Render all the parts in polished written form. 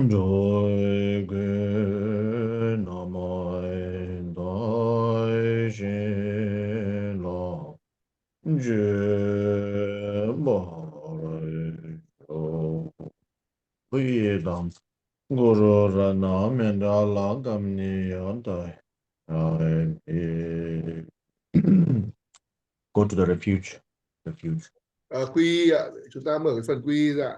rồi gue nam ai dai je lo je ba ro vi dam guru ra nam men da la gam ni yan dai go to the refuge. Refuge. Quy ạ, chúng ta mở cái phần quy ra.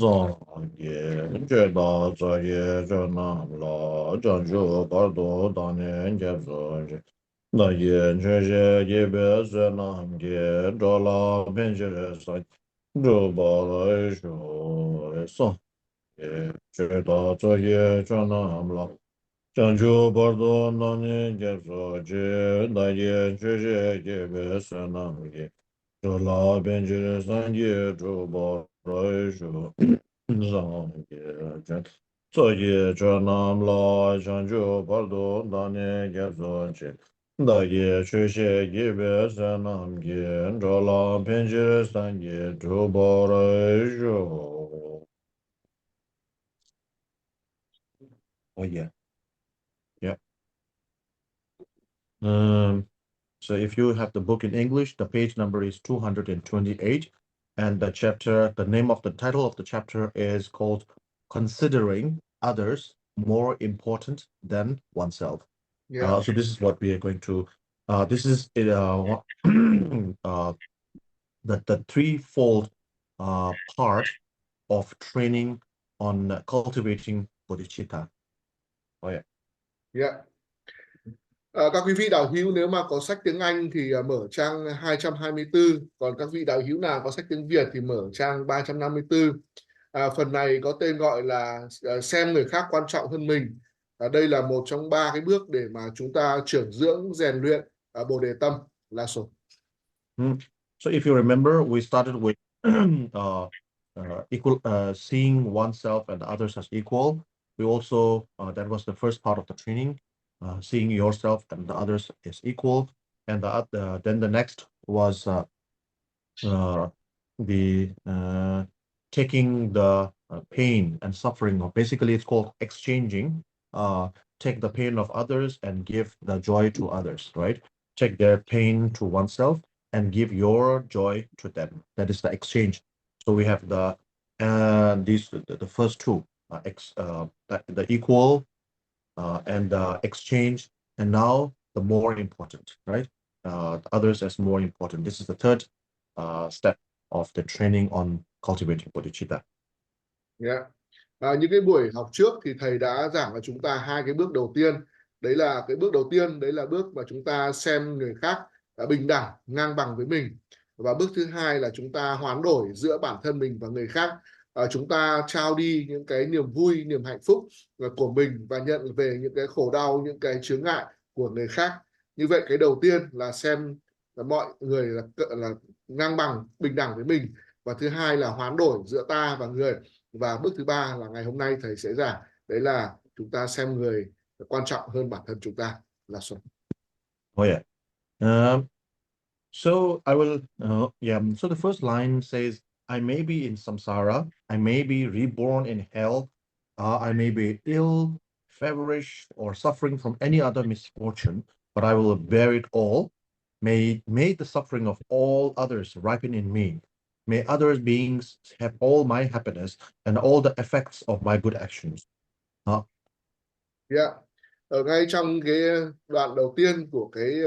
Zong ye je da za ye je nam la zhang zhu ba do da nian jie zhe je da ye je je ye be zhe nam ye zhe la bian zhe re sa zhu ba lai shu re song ye je da za ye zhe nam la zhang zhu ba do da nian jie zhe je da ye je je ye be zhe nam ye zhe la bian zhe re san ye zhu ba lai shu zang ye zhen ce ye zhe nam la zhang zhu ba do da nian ye zhe zhe da ye xue xie ye be zhe nam ye zhe la bian zhe san ye zhu ba lai shu. Oh yeah. Yeah. So if you have the book in English, the page number is 228, and the name of the title of the chapter is called Considering Others More Important Than Oneself. Yeah. So this is what we are going to, this is the threefold part of training on cultivating bodhicitta. Oh yeah. Yeah. Các quý vị đạo hữu nếu mà có sách tiếng Anh thì mở trang 224, còn các vị đạo hữu nào có sách tiếng Việt thì mở trang 354. Phần này có tên gọi là xem người khác quan trọng hơn mình. Đây là một trong 3 cái bước để mà chúng ta trưởng dưỡng rèn luyện Bồ Đề Tâm là số. So if you remember, we started with seeing oneself and others as equal. We also that was the first part of the training, seeing yourself and the others as equal, and then the next was the taking the pain and suffering, or basically it's called exchanging. Take the pain of others and give the joy to others, right? Take their pain to oneself and give your joy to them. That is the exchange. So we have the first two, the equal and the exchange, and now the more important, right? Others as more important. This is the third step of the training on cultivating bodhicitta. Yeah. Những cái buổi học trước thì thầy đã giảng cho chúng ta 2 cái bước đầu tiên. Đấy là cái bước đầu tiên, đấy là bước mà chúng ta xem người khác bình đẳng, ngang bằng với mình. Và bước thứ hai là chúng ta hoán đổi giữa bản thân mình và người khác. Chúng ta trao đi những cái niềm vui, niềm hạnh phúc của mình và nhận về những cái khổ đau, những cái chướng ngại của người khác. Như vậy cái đầu tiên là xem mọi người là ngang bằng, bình đẳng với mình. Và thứ hai là hoán đổi giữa ta và người. Và bước thứ ba là ngày hôm nay thầy sẽ giảng, đấy là chúng ta xem người quan trọng hơn bản thân chúng ta là số. Oh yeah. So I will, yeah. So the first line says, I may be in samsara, I may be reborn in hell, I may be ill, feverish, or suffering from any other misfortune, but I will bear it all. May the suffering of all others ripen in me. May other beings have all my happiness and all the effects of my good actions. Yeah. Ở ngay trong cái đoạn đầu tiên của cái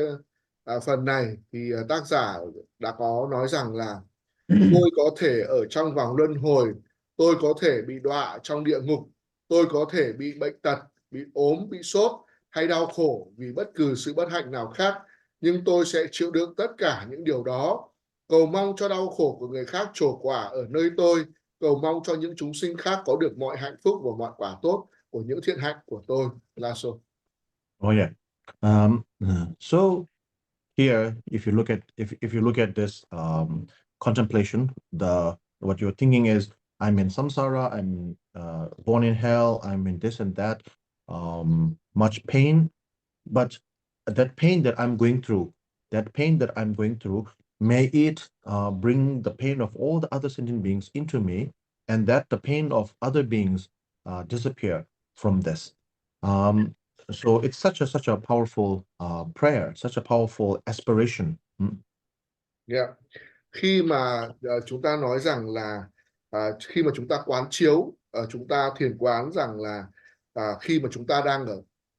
phần này thì tác giả đã có nói rằng là tôi có thể ở trong vòng luân hồi, tôi có thể bị đọa trong địa ngục, tôi có thể bị bệnh tật, bị ốm, bị sốt hay đau khổ vì bất cứ sự bất hạnh nào khác, nhưng tôi sẽ chịu đựng tất cả những điều đó. Cầu mong cho đau khổ của người khác trổ quả ở nơi tôi, cầu mong cho những chúng sinh khác có được mọi hạnh phúc và mọi quả tốt của những thiện hạnh của tôi. Là số. Oh yeah. So here, if you look at this contemplation, what you're thinking is, I'm in samsara, I'm born in hell, I'm in this and that, much pain, but that pain that I'm going through may it bring the pain of all the other sentient beings into me, and that the pain of other beings disappear from this. So it's such a powerful prayer, such a powerful aspiration. Yeah. Khi mà chúng ta nói rằng là khi mà chúng ta quán chiếu, chúng ta thiền quán rằng là khi mà chúng ta đang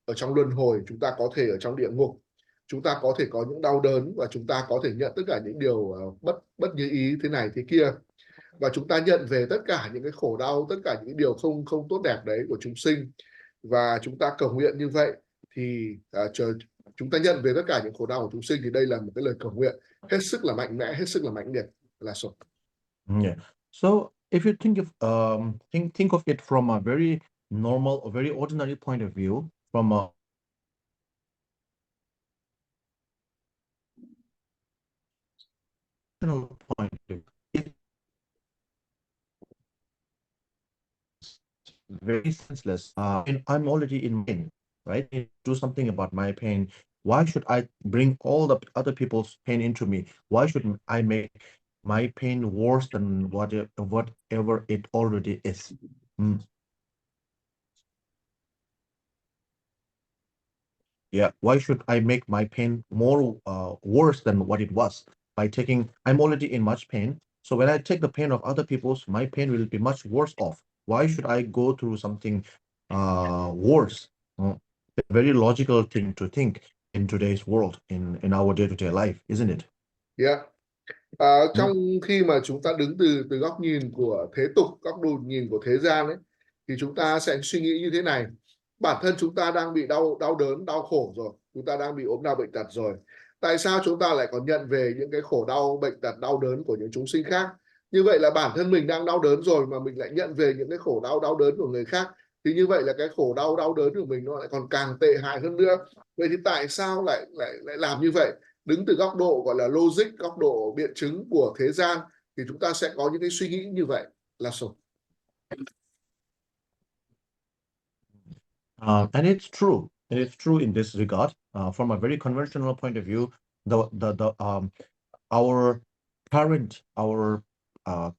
ở trong luân hồi, chúng ta có thể ở trong địa ngục, chúng ta có thể có những đau đớn và chúng ta có thể nhận tất cả những điều bất như ý thế này thế kia, và chúng ta nhận về tất cả những cái khổ đau, tất cả những điều không không tốt đẹp đấy của chúng sinh, và chúng ta cầu nguyện như vậy thì chúng ta nhận về tất cả những khổ đau của chúng sinh, thì đây là một cái lời cầu nguyện hết sức là mạnh mẽ, hết sức là mãnh liệt là số. Yeah. So if you think of think of it from a very normal or very ordinary point of view, from a point of view, it's very senseless. And I'm already in pain, right? I do something about my pain. Why should I bring all the other people's pain into me? Why should I make my pain worse than whatever it already is? Yeah, why should I make my pain more worse than what it was by taking? I'm already in much pain, so when I take the pain of other people's, my pain will be much worse off. Why should I go through something worse? A very logical thing to think in today's world, in our day-to-day life, isn't it? Yeah. Mm. Trong khi mà chúng ta đứng từ góc nhìn của thế tục, góc độ nhìn của thế gian ấy, thì chúng ta sẽ suy nghĩ như thế này: bản thân chúng ta đang bị đau đớn, đau khổ rồi, chúng ta đang bị ốm đau bệnh tật rồi, tại sao chúng ta lại còn nhận về những cái khổ đau bệnh tật, đau đớn của những chúng sinh khác? Như vậy là bản thân mình đang đau đớn rồi mà mình lại nhận về những cái khổ đau đớn của người khác, thì như vậy là cái khổ đau đớn của mình nó lại còn càng tệ hại hơn nữa. Vậy thì tại sao lại làm như vậy? Đứng từ góc độ gọi là logic, góc độ biện chứng của thế gian, thì chúng ta sẽ có những cái suy nghĩ như vậy là số. And it's true. And it's true in this regard. From a very conventional point of view, the our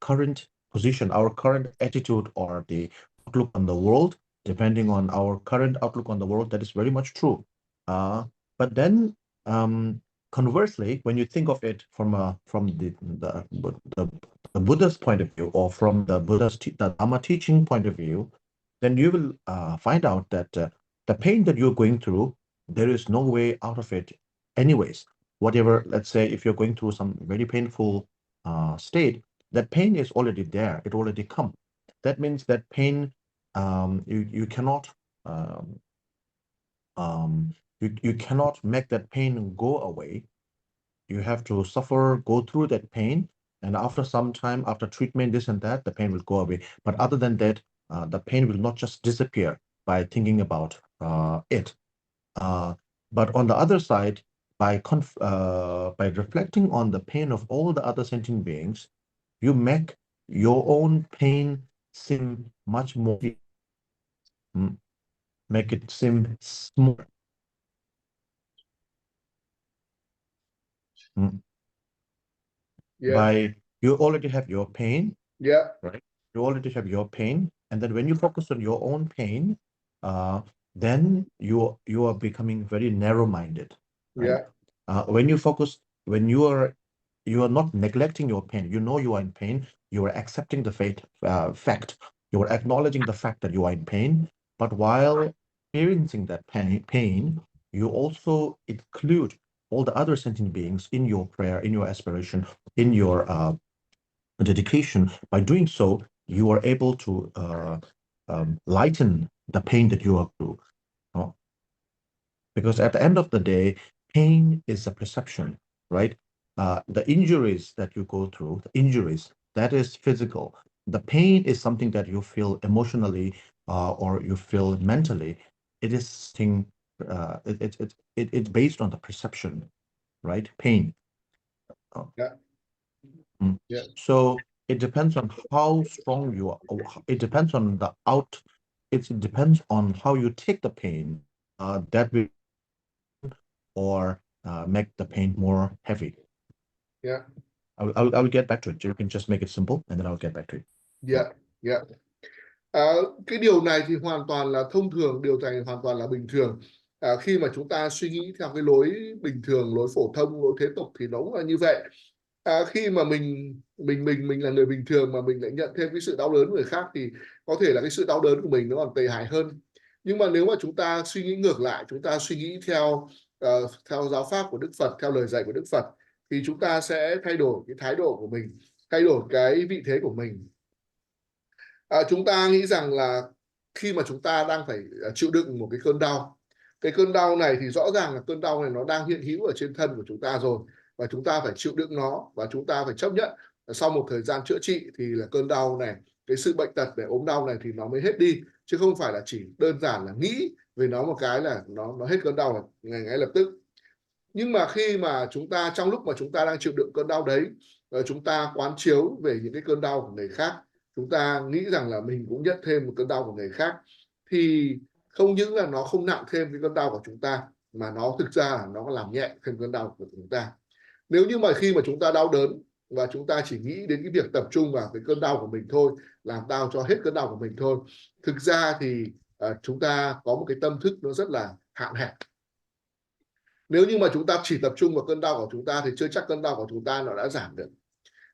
current position, our current attitude, or the outlook on the world, depending on our current outlook on the world, that is very much true. But then, conversely, when you think of it from the Buddha's point of view, or from the the Dharma teaching point of view, then you will find out that the pain that you're going through, there is no way out of it anyways. Whatever, let's say, if you're going through some very painful state, that pain is already there. It already come. That means that pain, you cannot you cannot make that pain go away. You have to suffer, go through that pain, and after some time, after treatment, this and that, the pain will go away. But other than that, the pain will not just disappear by thinking about it. But on the other side, by reflecting on the pain of all the other sentient beings, you make your own pain seem much more, make it seem smaller. Yeah. By you already have your pain, Yeah. right? You already have your pain, and then when you focus on your own pain, then you are becoming very narrow-minded, right? Yeah. When you focus, when you are not neglecting your pain, you know you are in pain, you are accepting the fact, you are acknowledging the fact that you are in pain, but while experiencing that pain, you also include all the other sentient beings in your prayer, in your aspiration, in your dedication. By doing so, you are able to lighten the pain that you are through. Because at the end of the day, pain is a perception, right? The injuries that you go through, the injuries, that is physical. The pain is something that you feel emotionally or you feel mentally. It is thing. It's based on the perception, right? Pain. Yeah. Mm. Yeah. So it depends on how strong you are. It depends on the out. It depends on how you take the pain. That will or make the pain more heavy. Yeah. I will get back to it. You can just make it simple and then I'll get back to it. Yeah. Yeah. Cái điều này thì hoàn toàn là thông thường, điều này hoàn toàn là bình thường. Khi mà chúng ta suy nghĩ theo cái lối bình thường, lối phổ thông, lối thế tục thì nó cũng là như vậy. Khi mà mình là người bình thường mà mình lại nhận thêm cái sự đau đớn của người khác thì có thể là cái sự đau đớn của mình nó còn tệ hại hơn. Nhưng mà nếu mà chúng ta suy nghĩ ngược lại, chúng ta suy nghĩ theo theo giáo pháp của Đức Phật, theo lời dạy của Đức Phật, thì chúng ta sẽ thay đổi cái thái độ của mình, thay đổi cái vị thế của mình. Chúng ta nghĩ rằng là khi mà chúng ta đang phải chịu đựng một cái cơn đau, cái cơn đau này thì rõ ràng là cơn đau này nó đang hiện hữu ở trên thân của chúng ta rồi, và chúng ta phải chịu đựng nó, và chúng ta phải chấp nhận sau một thời gian chữa trị thì là cơn đau này, cái sự bệnh tật để ốm đau này thì nó mới hết đi, chứ không phải là chỉ đơn giản là nghĩ về nó một cái là nó hết cơn đau là ngay lập tức. Nhưng mà khi mà chúng ta, trong lúc mà chúng ta đang chịu đựng cơn đau đấy, chúng ta quán chiếu về những cái cơn đau của người khác, chúng ta nghĩ rằng là mình cũng nhận thêm một cơn đau của người khác, thì không những là nó không nặng thêm cái cơn đau của chúng ta, mà nó thực ra là nó làm nhẹ thêm cơn đau của chúng ta. Nếu như mà khi mà chúng ta đau đớn và chúng ta chỉ nghĩ đến cái việc tập trung vào cái cơn đau của mình thôi, làm đau cho hết cơn đau của mình thôi, thực ra thì chúng ta có một cái tâm thức nó rất là hạn hẹp. Nếu như mà chúng ta chỉ tập trung vào cơn đau của chúng ta thì chưa chắc cơn đau của chúng ta nó đã giảm được.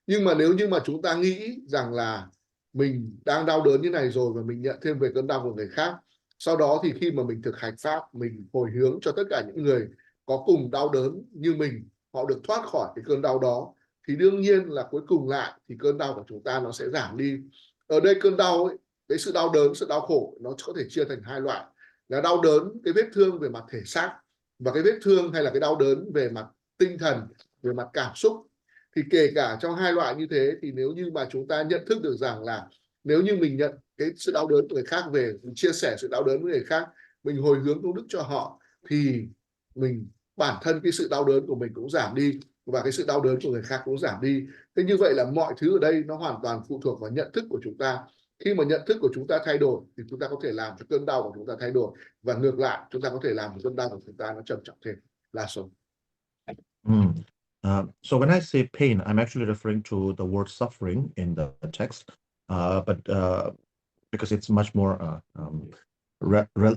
Nhưng mà nếu như mà chúng ta nghĩ rằng là mình đang đau đớn như này rồi và mình nhận thêm về cơn đau của người khác, sau đó thì khi mà mình thực hành pháp, mình hồi hướng cho tất cả những người có cùng đau đớn như mình, họ được thoát khỏi cái cơn đau đó, thì đương nhiên là cuối cùng lại thì cơn đau của chúng ta nó sẽ giảm đi. Ở đây cơn đau ấy, cái sự đau đớn, sự đau khổ nó có thể chia thành hai loại, là đau đớn cái vết thương về mặt thể xác, và cái vết thương hay là cái đau đớn về mặt tinh thần, về mặt cảm xúc. Thì kể cả trong hai loại như thế, thì nếu như mà chúng ta nhận thức được rằng là nếu như mình nhận cái sự đau đớn của người khác về, mình chia sẻ sự đau đớn với người khác, mình hồi hướng công đức cho họ, thì mình bản thân cái sự đau đớn của mình cũng giảm đi, và cái sự đau đớn của người khác cũng giảm đi. Thế như vậy là mọi thứ ở đây nó hoàn toàn phụ thuộc vào nhận thức của chúng ta. Khi mà nhận thức của chúng ta thay đổi thì chúng ta có thể làm cho cơn đau của chúng ta thay đổi, và ngược lại chúng ta có thể làm cho cơn đau của chúng ta nó trầm trọng thêm. Là sống. So when I say pain, I'm actually referring to the word suffering in the text, but because it's much more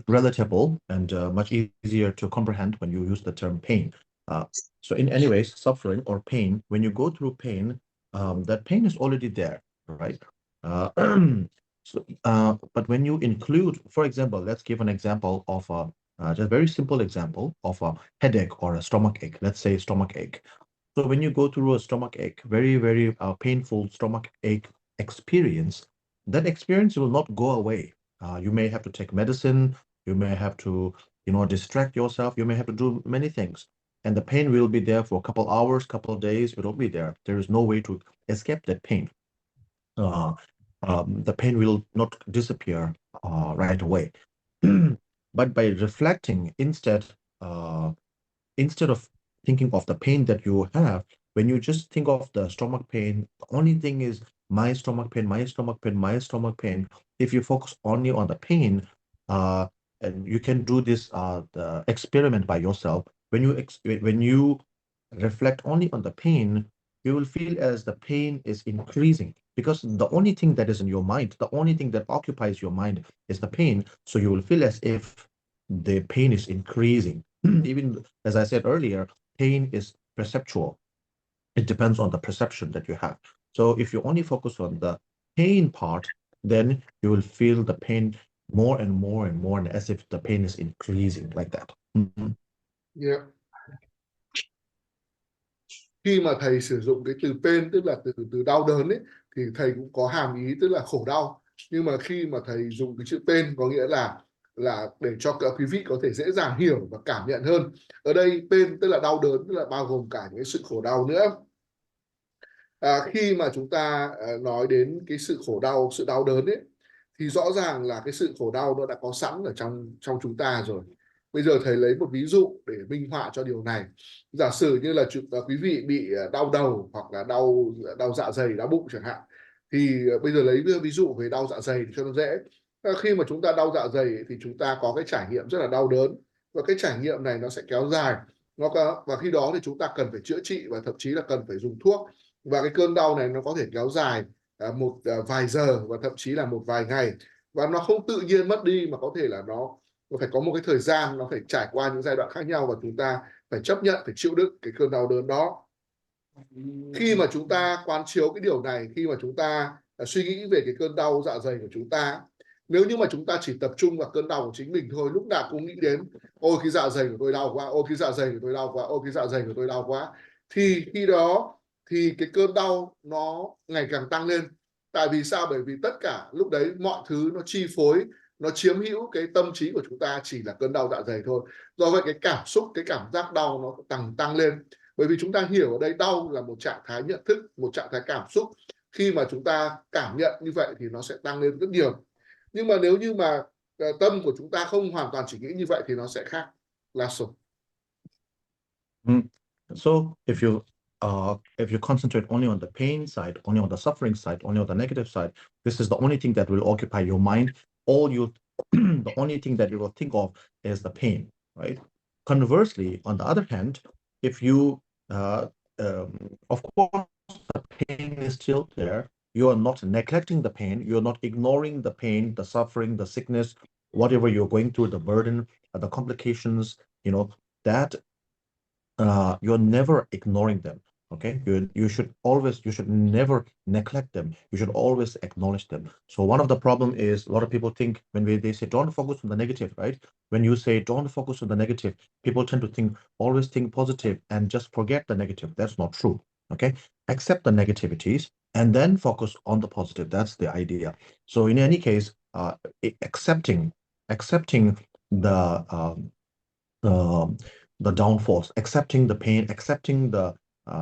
relatable and much easier to comprehend when you use the term pain. So in any ways, suffering or pain, when you go through pain, that pain is already there, right? But when you include, for example, let's give an example of just a very simple example of a headache or a stomach ache. Let's say stomach ache. So when you go through a stomach ache, very, very painful stomach ache experience, that experience will not go away. You may have to take medicine, you may have to, distract yourself, you may have to do many things. And the pain will be there for a couple hours, couple of days, it will be there. There is no way to escape that pain. The pain will not disappear right away. But by reflecting instead of thinking of the pain that you have, when you just think of the stomach pain, the only thing is my stomach pain, my stomach pain, my stomach pain. If you focus only on the pain, and you can do this the experiment by yourself. When you reflect only on the pain, you will feel as the pain is increasing, because the only thing that is in your mind, the only thing that occupies your mind is the pain. So you will feel as if the pain is increasing. Even as I said earlier, pain is perceptual. It depends on the perception that you have. So if you only focus on the pain part, then you will feel the pain more and more and more, and as if the pain is increasing like that. Yeah. Khi mà thầy sử dụng cái từ pain, tức là từ đau đớn ấy, thì thầy cũng có hàm ý tức là khổ đau. Nhưng mà khi mà thầy dùng cái chữ pain có nghĩa là để cho các quý vị có thể dễ dàng hiểu và cảm nhận hơn. Ở đây pain tức là đau đớn, tức là bao gồm cả những sự khổ đau nữa. Khi mà chúng ta nói đến cái sự khổ đau, sự đau đớn ấy, thì rõ ràng là cái sự khổ đau nó đã có sẵn ở trong chúng ta rồi. Bây giờ thầy lấy một ví dụ để minh họa cho điều này. Giả sử như là quý vị bị đau đầu, hoặc là đau dạ dày, đau bụng chẳng hạn. Thì bây giờ lấy ví dụ về đau dạ dày cho nó dễ. Khi mà chúng ta đau dạ dày thì chúng ta có cái trải nghiệm rất là đau đớn, và cái trải nghiệm này nó sẽ kéo dài. và khi đó thì chúng ta cần phải chữa trị và thậm chí là cần phải dùng thuốc, và cái cơn đau này nó có thể kéo dài vài giờ và thậm chí là một vài ngày, và nó không tự nhiên mất đi mà có thể là nó phải có một cái thời gian, nó phải trải qua những giai đoạn khác nhau và chúng ta phải chấp nhận, phải chịu đựng cái cơn đau đớn đó. Khi mà chúng ta quán chiếu cái điều này, khi mà chúng ta suy nghĩ về cái cơn đau dạ dày của chúng ta, nếu như mà chúng ta chỉ tập trung vào cơn đau của chính mình thôi, lúc nào cũng nghĩ đến ôi cái dạ dày của tôi đau quá, ôi cái dạ dày của tôi đau quá, ôi cái dạ dày của tôi đau quá, thì khi đó thì cái cơn đau nó ngày càng tăng lên. Tại vì sao? Bởi vì tất cả lúc đấy mọi thứ nó chi phối, nó chiếm hữu cái tâm trí của chúng ta chỉ là cơn đau dạ dày thôi. Do vậy cái cảm xúc, cái cảm giác đau nó tăng lên. Bởi vì chúng ta hiểu ở đây đau là một trạng thái nhận thức, một trạng thái cảm xúc. Khi mà chúng ta cảm nhận như vậy thì nó sẽ tăng lên rất nhiều. Nhưng mà nếu như mà tâm của chúng ta không hoàn toàn chỉ nghĩ như vậy thì nó sẽ khác. Là số. So if you concentrate only on the pain side, only on the suffering side, only on the negative side, this is the only thing that will occupy your mind. The only thing that you will think of is the pain, right? Conversely, on the other hand, if you of course the pain is still there, you are not neglecting the pain, you're not ignoring the pain, the suffering, the sickness, whatever you're going through, the burden, the complications, that you're never ignoring them. Okay, you should never neglect them. You should always acknowledge them. So one of the problem is a lot of people think when they say don't focus on the negative, right? When you say don't focus on the negative, people tend to think always think positive and just forget the negative. That's not true. Okay, accept the negativities and then focus on the positive. That's the idea. So in any case, accepting the um, the downfalls, accepting the pain, accepting the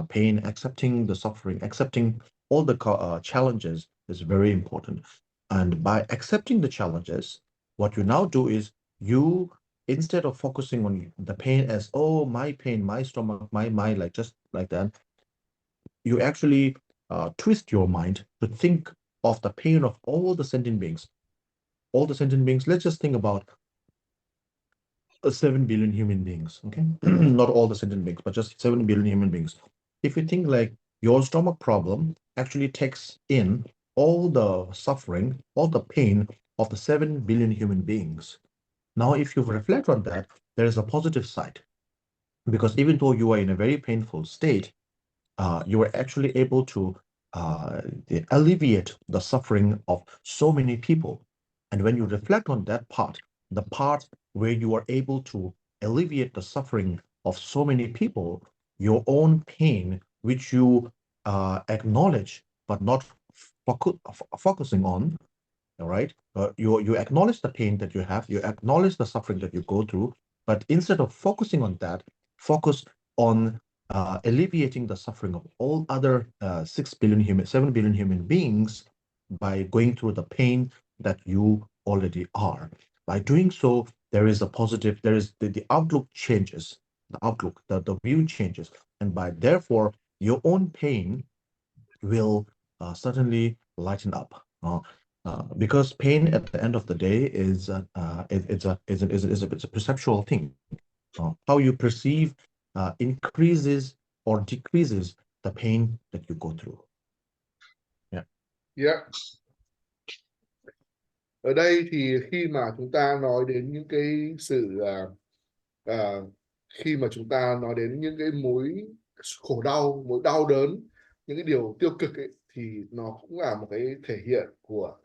pain, accepting the suffering, accepting all the challenges is very important. And by accepting the challenges, what you now do is you, instead of focusing on the pain as, oh, my pain, my stomach, my, like just like that, you actually twist your mind to think of the pain of all the sentient beings. All the sentient beings, let's just think about 7 billion human beings, okay? Not all the sentient beings, but just 7 billion human beings. If you think like your stomach problem actually takes in all the suffering, all the pain of the 7 billion human beings. Now, if you reflect on that, there is a positive side. Because even though you are in a very painful state, you are actually able to alleviate the suffering of so many people. And when you reflect on that part, the part where you are able to alleviate the suffering of so many people, your own pain, which you acknowledge but not focusing on, all right? You acknowledge the pain that you have, you acknowledge the suffering that you go through, but instead of focusing on that, focus on alleviating the suffering of all other 7 billion human beings by going through the pain that you already are. By doing so, there is a positive, there is the outlook changes, the outlook, the view changes. And by therefore, your own pain will certainly lighten up. Because pain at the end of the day is it's a perceptual thing. How you perceive increases or decreases the pain that you go through. Yeah. Yeah. Ở đây thì khi mà chúng ta nói đến những cái sự khi mà chúng ta nói đến những cái mối khổ đau, mối đau đớn, những cái điều tiêu cực ấy, thì nó cũng là một cái thể hiện của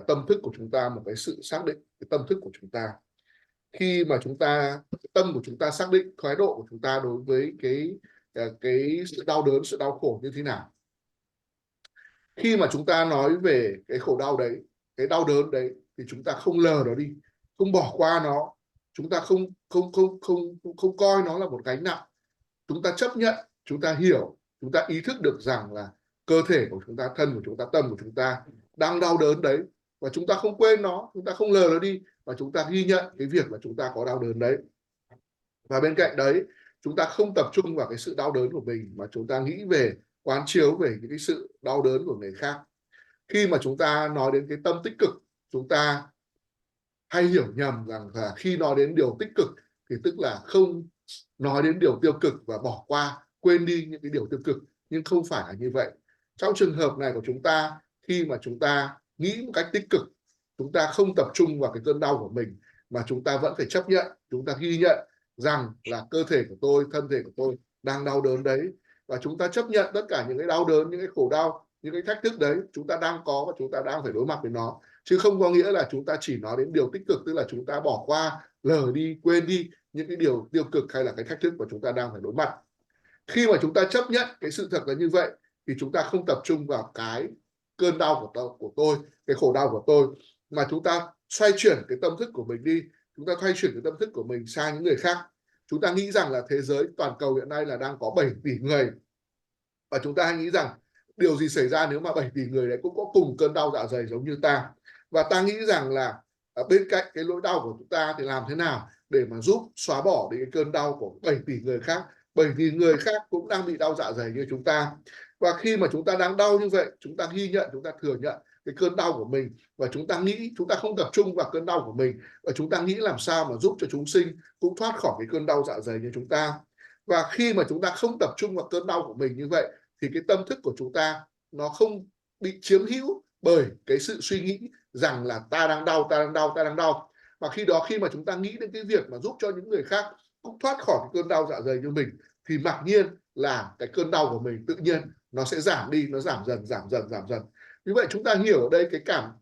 tâm thức của chúng ta, một cái sự xác định cái tâm thức của chúng ta. Khi mà tâm của chúng ta xác định thái độ của chúng ta đối với cái sự đau đớn, sự đau khổ như thế nào. Khi mà chúng ta nói về cái khổ đau đấy, cái đau đớn đấy, thì chúng ta không lờ nó đi, không bỏ qua nó, chúng ta không coi nó là một gánh nặng. Chúng ta chấp nhận, chúng ta hiểu, chúng ta ý thức được rằng là cơ thể của chúng ta, thân của chúng ta, tâm của chúng ta đang đau đớn đấy, và chúng ta không quên nó, chúng ta không lờ nó đi, và chúng ta ghi nhận cái việc là chúng ta có đau đớn đấy. Và bên cạnh đấy, chúng ta không tập trung vào cái sự đau đớn của mình, mà chúng ta nghĩ về, quán chiếu về những cái sự đau đớn của người khác. Khi mà chúng ta nói đến cái tâm tích cực, chúng ta hay hiểu nhầm rằng là khi nói đến điều tích cực thì tức là không nói đến điều tiêu cực và bỏ qua, quên đi những cái điều tiêu cực, nhưng không phải là như vậy. Trong trường hợp này của chúng ta, khi mà chúng ta nghĩ một cách tích cực, chúng ta không tập trung vào cái cơn đau của mình, mà chúng ta vẫn phải chấp nhận, chúng ta ghi nhận rằng là cơ thể của tôi, thân thể của tôi đang đau đớn đấy, và chúng ta chấp nhận tất cả những cái đau đớn, những cái khổ đau, những cái thách thức đấy chúng ta đang có và chúng ta đang phải đối mặt với nó, chứ không có nghĩa là chúng ta chỉ nói đến điều tích cực, tức là chúng ta bỏ qua, lờ đi, quên đi những cái điều tiêu cực hay là cái thách thức mà chúng ta đang phải đối mặt. Khi mà chúng ta chấp nhận cái sự thật là như vậy, thì chúng ta không tập trung vào cái cơn đau của tôi, cái khổ đau của tôi, mà chúng ta xoay chuyển cái tâm thức của mình đi, chúng ta xoay chuyển cái tâm thức của mình sang những người khác. Chúng ta nghĩ rằng là thế giới toàn cầu hiện nay là đang có 7 tỷ người, và chúng ta hay nghĩ rằng điều gì xảy ra nếu mà 7 tỷ người đấy cũng có cùng cơn đau dạ dày giống như ta, và ta nghĩ rằng là bên cạnh cái nỗi đau của chúng ta thì làm thế nào để mà giúp xóa bỏ đi cái cơn đau của 7 tỷ người khác. 7 tỷ người khác cũng đang bị đau dạ dày như chúng ta, và khi mà chúng ta đang đau như vậy, chúng ta ghi nhận, chúng ta thừa nhận cái cơn đau của mình, và chúng ta nghĩ, chúng ta không tập trung vào cơn đau của mình, và chúng ta nghĩ làm sao mà giúp cho chúng sinh cũng thoát khỏi cái cơn đau dạ dày như chúng ta. Và khi mà chúng ta không tập trung vào cơn đau của mình như vậy, thì cái tâm thức của chúng ta nó không bị chiếm hữu bởi cái sự suy nghĩ rằng là ta đang đau, ta đang đau, ta đang đau. Và khi đó, khi mà chúng ta nghĩ đến cái việc mà giúp cho những người khác cũng thoát khỏi cái cơn đau dạ dày như mình, thì mặc nhiên là cái cơn đau của mình tự nhiên nó sẽ giảm đi, nó giảm dần, giảm dần, giảm dần. Như vậy chúng ta hiểu ở đây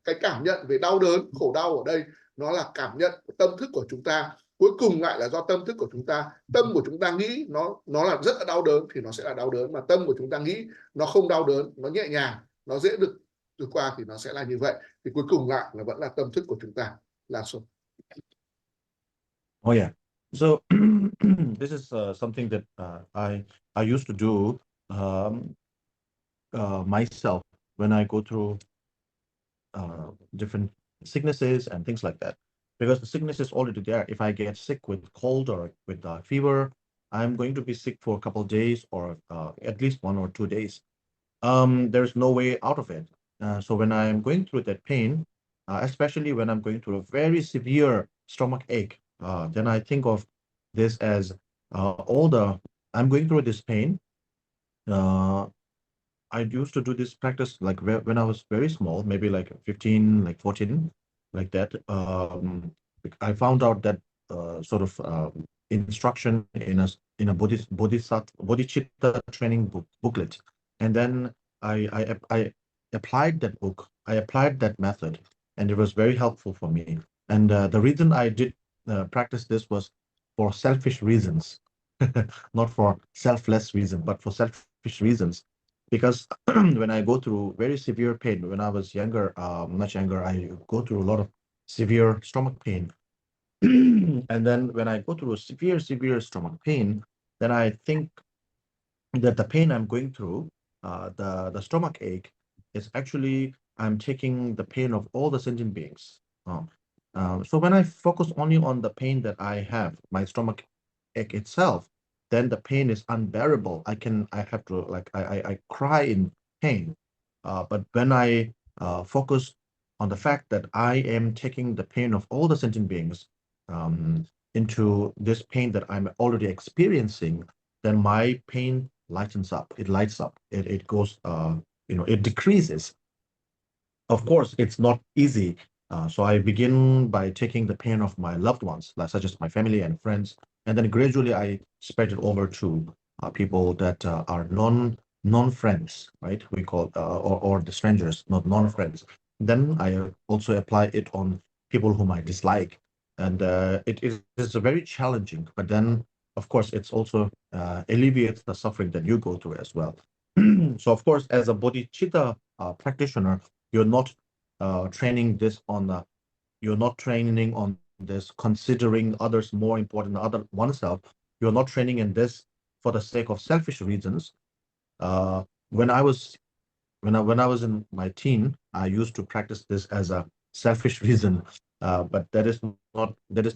cái cảm nhận về đau đớn, khổ đau ở đây nó là cảm nhận của tâm thức của chúng ta, cuối cùng lại là do tâm thức của chúng ta. Tâm của chúng ta nghĩ nó là rất là đau đớn thì nó sẽ là đau đớn, mà tâm của chúng ta nghĩ nó không đau đớn, nó nhẹ nhàng, nó dễ được vượt qua thì nó sẽ là như vậy. Thì cuối cùng lại là vẫn là tâm thức của chúng ta là số. Oh yeah. So this is something that I used to do myself when I go through different sicknesses and things like that, because the sickness is already there. If I get sick with cold or with fever, I'm going to be sick for a couple of days or at least 1 or 2 days. There's no way out of it. So when I'm going through that pain, especially when I'm going through a very severe stomach ache, then I think of this as I'm going through this pain. I used to do this practice like when I was very small, maybe like 15, like 14, like that. I found out that sort of instruction in a bodhicitta training booklet, and then I applied that book. I applied that method, and it was very helpful for me. And the reason I did practice this was for selfish reasons, not for selfless reasons, but for selfish reasons. Because when I go through very severe pain, when I was younger, much younger, I go through a lot of severe stomach pain. And then when I go through a severe stomach pain, then I think that the pain I'm going through, the stomach ache, is actually I'm taking the pain of all the sentient beings. So when I focus only on the pain that I have, my stomach ache itself, then the pain is unbearable. I have to like I cry in pain. But when I focus on the fact that I am taking the pain of all the sentient beings into this pain that I'm already experiencing, then my pain lightens up. It lights up. It goes. It decreases. Of course, it's not easy. So I begin by taking the pain of my loved ones, like such as my family and friends, and then gradually I spread it over to people that are non-friends, right? We call or the strangers, not non-friends. Then I also apply it on people whom I dislike, and it is very challenging. But then, of course, it's also alleviates the suffering that you go through as well. So, of course, as a bodhicitta practitioner, you're not training this on you're not training on this considering others more important than oneself. You're not training in this for the sake of selfish reasons. When I was in my teen, I used to practice this as a selfish reason, but that is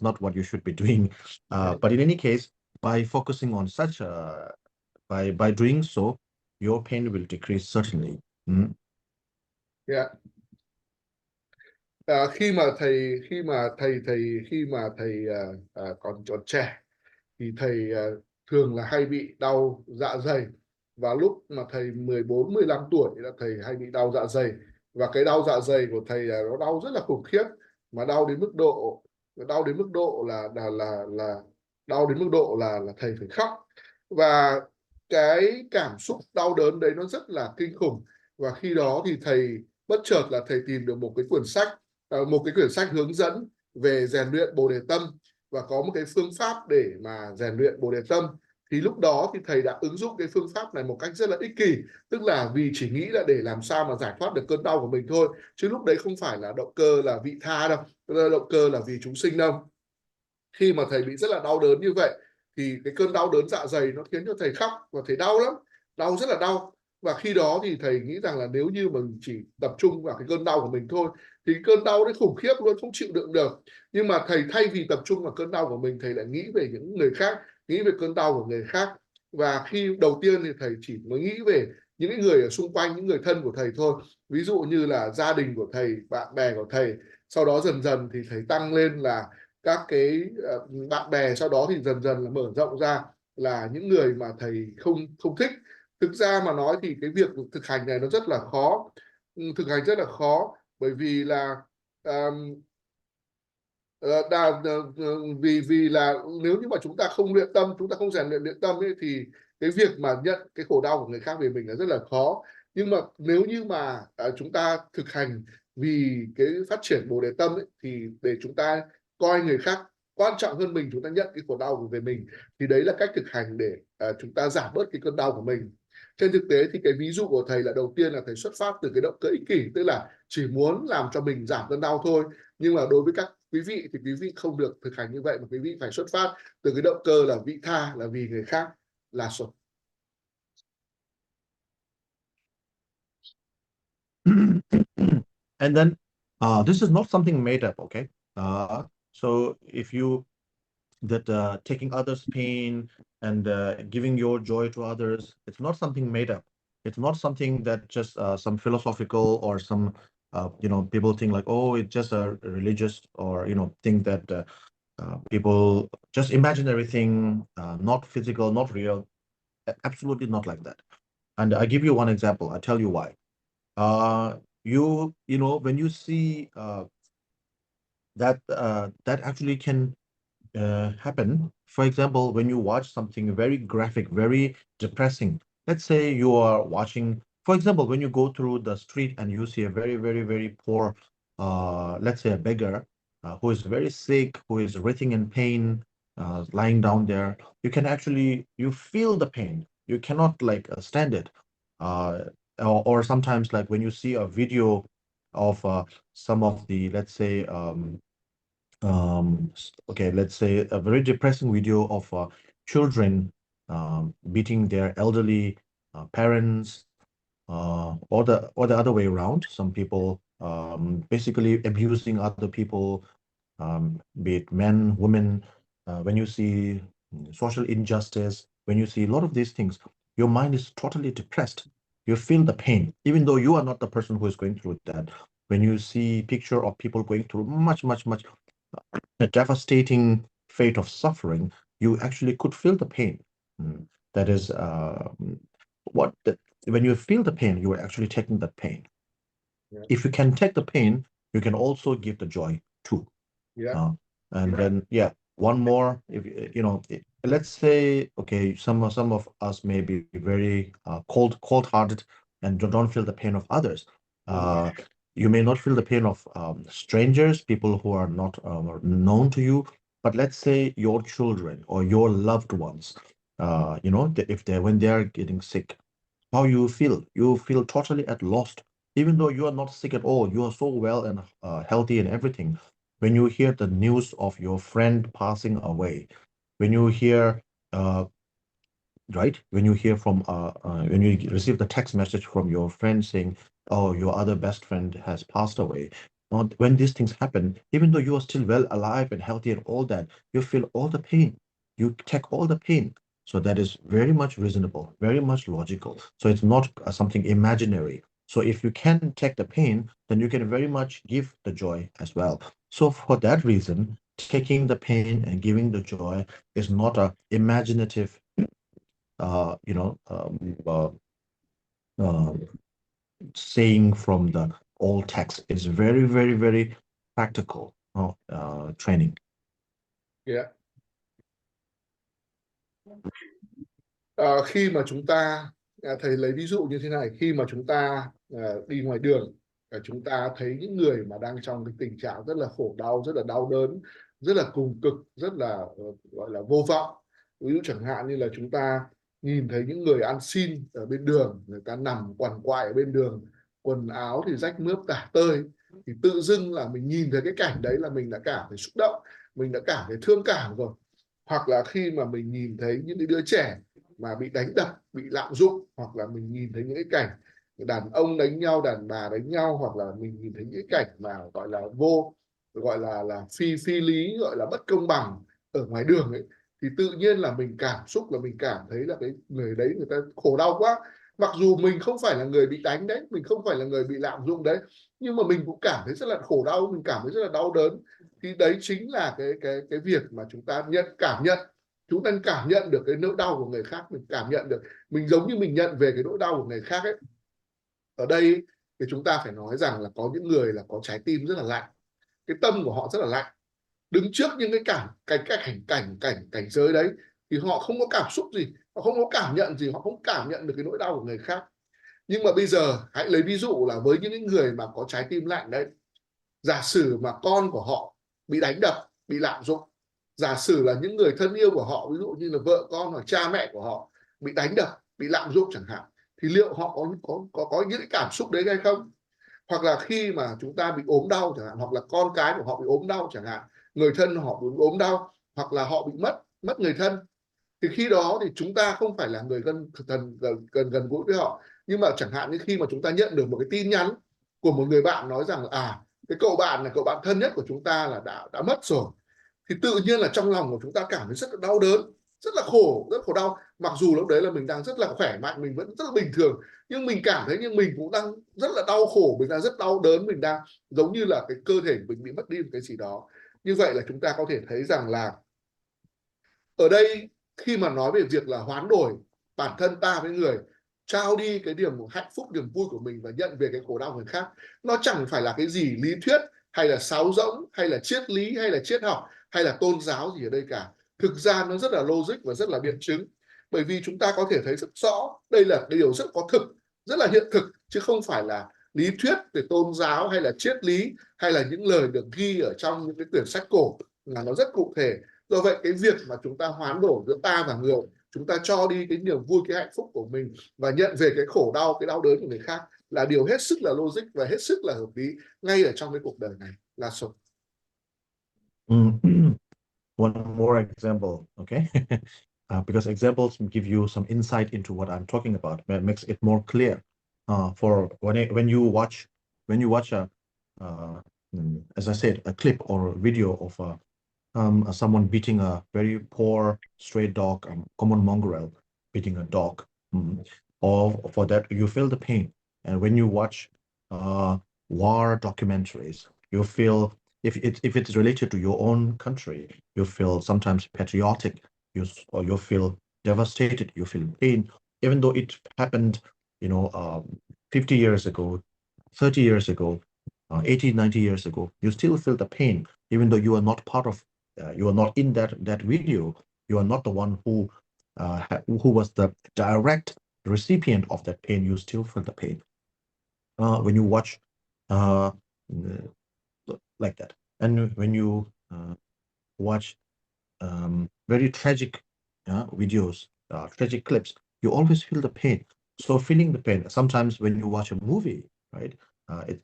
not what you should be doing. But in any case, by focusing on such by doing so, your pain will decrease certainly. Yeah. Khi mà thầy còn trẻ thì thầy thường là hay bị đau dạ dày. Và lúc mà thầy 14, 15 tuổi là thầy hay bị đau dạ dày. Và cái đau dạ dày của thầy là nó đau rất là khủng khiếp, mà đau đến mức độ là đau đến mức độ là thầy phải khóc. Và cái cảm xúc đau đớn đấy nó rất là kinh khủng. Và khi đó thì thầy bất chợt là thầy tìm được một cái quyển sách hướng dẫn về rèn luyện Bồ Đề Tâm, và có một cái phương pháp để mà rèn luyện Bồ Đề Tâm. Thì lúc đó thì thầy đã ứng dụng cái phương pháp này một cách rất là ích kỷ, tức là vì chỉ nghĩ là để làm sao mà giải thoát được cơn đau của mình thôi, chứ lúc đấy không phải là động cơ là vị tha đâu, động cơ là vì chúng sinh đâu. Khi mà thầy bị rất là đau đớn như vậy thì cái cơn đau đớn dạ dày nó khiến cho thầy khóc, và thầy đau lắm, đau rất là đau. Và khi đó thì thầy nghĩ rằng là nếu như mình chỉ tập trung vào cái cơn đau của mình thôi thì cơn đau đấy khủng khiếp luôn, không chịu đựng được. Nhưng mà thầy thay vì tập trung vào cơn đau của mình, thầy lại nghĩ về những người khác, nghĩ về cơn đau của người khác. Và khi đầu tiên thì thầy chỉ mới nghĩ về những cái người ở xung quanh, những người thân của thầy thôi, ví dụ như là gia đình của thầy, bạn bè của thầy. Sau đó dần dần thì thầy tăng lên là các cái bạn bè, sau đó thì dần dần là mở rộng ra là những người mà thầy không không thích. Thực ra mà nói thì cái việc thực hành này nó rất là khó, thực hành rất là khó, bởi vì là vì vì là nếu như mà chúng ta không luyện tâm, chúng ta không rèn luyện tâm ấy, thì cái việc mà nhận cái khổ đau của người khác về mình là rất là khó. Nhưng mà nếu như mà chúng ta thực hành vì cái phát triển Bồ Đề Tâm ấy, thì để chúng ta coi người khác quan trọng hơn mình, chúng ta nhận cái khổ đau về mình, thì đấy là cách thực hành để chúng ta giảm bớt cái cơn đau của mình. Trên thực tế thì cái ví dụ của thầy là đầu tiên là thầy xuất phát từ cái động cơ ích kỷ, tức là chỉ muốn làm cho mình giảm cơn đau thôi. Nhưng mà đối với các quý vị thì quý vị không được thực hành như vậy, mà quý vị phải xuất phát từ cái động cơ là vị tha, là vì người khác, là sổ. And then this is not something made up, okay? So if you that taking others' pain and giving your joy to others, it's not something made up. It's not something that just some philosophical or some people think like, oh, it's just a religious, or think that people just imagine everything, not physical, not real. Absolutely not like that. And I give you one example. I tell you why. Uh, when you see that actually can happen. For example, when you watch something very graphic, very depressing, let's say you are watching, for example, when you go through the street and you see a very, very, very poor, let's say a beggar, who is very sick, who is writhing in pain, lying down there, you feel the pain. You cannot like stand it. Uh, or sometimes like when you see a video of some of the, let's say, okay, let's say a very depressing video of children beating their elderly parents, or the other way around. Some people basically abusing other people, be it men, women. When you see social injustice, when you see a lot of these things, your mind is totally depressed. You feel the pain, even though you are not the person who is going through that. When you see picture of people going through much, much, much a devastating fate of suffering, you actually could feel the pain. That is what the, when you feel the pain, you are actually taking that pain. Yeah. If you can take the pain, you can also give the joy too. Yeah. And then, yeah, one more. If let's say, okay, some of us may be very cold-hearted and don't feel the pain of others. You may not feel the pain of strangers, people who are not known to you. But let's say your children or your loved ones, if when they are getting sick, how you feel? You feel totally at lost, even though you are not sick at all. You are so well and healthy and everything. When you hear the news of your friend passing away, when you hear, uh, right, when you hear from, when you receive the text message from your friend saying, "Oh, your other best friend has passed away." When these things happen, even though you are still well alive and healthy and all that, you feel all the pain. You take all the pain. So that is very much reasonable, very much logical. So it's not something imaginary. So if you can take the pain, then you can very much give the joy as well. So for that reason, taking the pain and giving the joy is not a imaginative, saying from the old text. It's very, very, very practical training. Yeah. Khi mà chúng ta thầy lấy ví dụ như thế này, khi mà chúng ta đi ngoài đường, chúng ta thấy những người mà đang trong cái tình trạng rất là khổ đau, rất là đau đớn, rất là cùng cực, rất là gọi là vô vọng. Ví dụ chẳng hạn như là chúng ta nhìn thấy những người ăn xin ở bên đường, người ta nằm quằn quại ở bên đường, quần áo thì rách mướp tả tơi, thì tự dưng là mình nhìn thấy cái cảnh đấy là mình đã cảm thấy xúc động, mình đã cảm thấy thương cảm rồi. Hoặc là khi mà mình nhìn thấy những cái đứa trẻ mà bị đánh đập, bị lạm dụng, hoặc là mình nhìn thấy những cái cảnh đàn ông đánh nhau, đàn bà đánh nhau, hoặc là mình nhìn thấy những cái cảnh mà gọi là gọi là phi lý, gọi là bất công bằng ở ngoài đường ấy, thì tự nhiên là mình cảm xúc là mình cảm thấy là cái người đấy người ta khổ đau quá. Mặc dù mình không phải là người bị đánh đấy, mình không phải là người bị lạm dụng đấy, nhưng mà mình cũng cảm thấy rất là khổ đau, mình cảm thấy rất là đau đớn. Thì đấy chính là cái việc mà chúng ta cảm nhận, chúng ta cảm nhận được cái nỗi đau của người khác, mình cảm nhận được, mình giống như mình nhận về cái nỗi đau của người khác ấy. Ở đây thì chúng ta phải nói rằng là có những người là có trái tim rất là lạnh, cái tâm của họ rất là lạnh, đứng trước những cái cảnh giới đấy thì họ không có cảm xúc gì, họ không có cảm nhận gì, họ không cảm nhận được cái nỗi đau của người khác. Nhưng mà bây giờ hãy lấy ví dụ là với những người mà có trái tim lạnh đấy, giả sử mà con của họ bị đánh đập, bị lạm dụng, giả sử là những người thân yêu của họ, ví dụ như là vợ con hoặc cha mẹ của họ bị đánh đập, bị lạm dụng chẳng hạn, thì liệu họ có những cái cảm xúc đấy hay không? Hoặc là khi mà chúng ta bị ốm đau chẳng hạn, hoặc là con cái của họ bị ốm đau chẳng hạn, người thân họ bị ốm đau, hoặc là họ bị mất người thân, thì khi đó thì chúng ta không phải là người gần gũi với họ, nhưng mà chẳng hạn như khi mà chúng ta nhận được một cái tin nhắn của một người bạn nói rằng là cái cậu bạn là cậu bạn thân nhất của chúng ta là đã mất rồi, thì tự nhiên là trong lòng của chúng ta cảm thấy rất là đau đớn, rất là khổ, rất khổ đau. Mặc dù lúc đấy là mình đang rất là khỏe mạnh, mình vẫn rất là bình thường, nhưng mình cảm thấy như mình cũng đang rất là đau khổ, mình đang rất đau đớn, mình đang giống như là cái cơ thể mình bị mất đi một cái gì đó. Như vậy là chúng ta có thể thấy rằng là ở đây khi mà nói về việc là hoán đổi bản thân ta với người, trao đi cái niềm hạnh phúc, niềm vui của mình và nhận về cái khổ đau người khác, nó chẳng phải là cái gì lý thuyết hay là sáo rỗng hay là triết lý hay là triết học hay là tôn giáo gì ở đây cả. Thực ra nó rất là logic và rất là biện chứng, bởi vì chúng ta có thể thấy rất rõ đây là cái điều rất có thực, rất là hiện thực, chứ không phải là lý thuyết về tôn giáo hay là triết lý hay là những lời được ghi ở trong những cái quyển sách cổ, là nó rất cụ thể. Do vậy cái việc mà chúng ta hoán đổi giữa ta và người, chúng ta cho đi cái niềm vui, cái hạnh phúc của mình và nhận về cái khổ đau, cái đau đớn của người khác, là điều hết sức là logic và hết sức là hợp lý ngay ở trong cái cuộc đời này là sống. One more example, okay? Because examples give you some insight into what I'm talking about, makes it more clear. For when you watch a as I said, a clip or a video of someone beating a very poor stray dog, common mongrel beating a dog, or for that you feel the pain. And when you watch war documentaries, you feel, if it's related to your own country, you feel sometimes patriotic, or you feel devastated, you feel pain, even though it happened 50 years ago, 30 years ago, 80, 90 years ago. You still feel the pain, even though you are not part of, you are not in that video. You are not the one who was the direct recipient of that pain. You still feel the pain when you watch like that. And when you watch very tragic videos, tragic clips, you always feel the pain. So feeling the pain, sometimes when you watch a movie, right,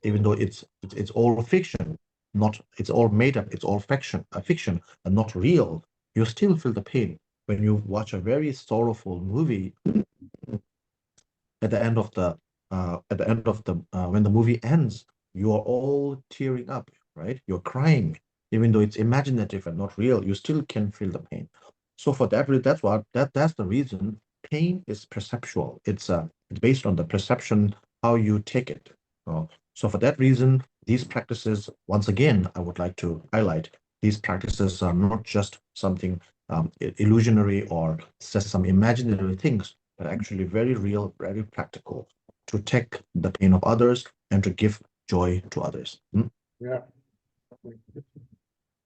even though it's all fiction, it's all made up, it's all fiction and not real, you still feel the pain. When you watch a very sorrowful movie, at the end of the when the movie ends, you are all tearing up, right? You're crying, even though it's imaginative and not real. You still can feel the pain. So for that reason, that's the reason pain is perceptual. It's based on the perception, how you take it. So for that reason, these practices, once again, I would like to highlight, these practices are not just something illusionary or just some imaginary things, but actually very real, very practical to take the pain of others and to give joy to others. Yeah.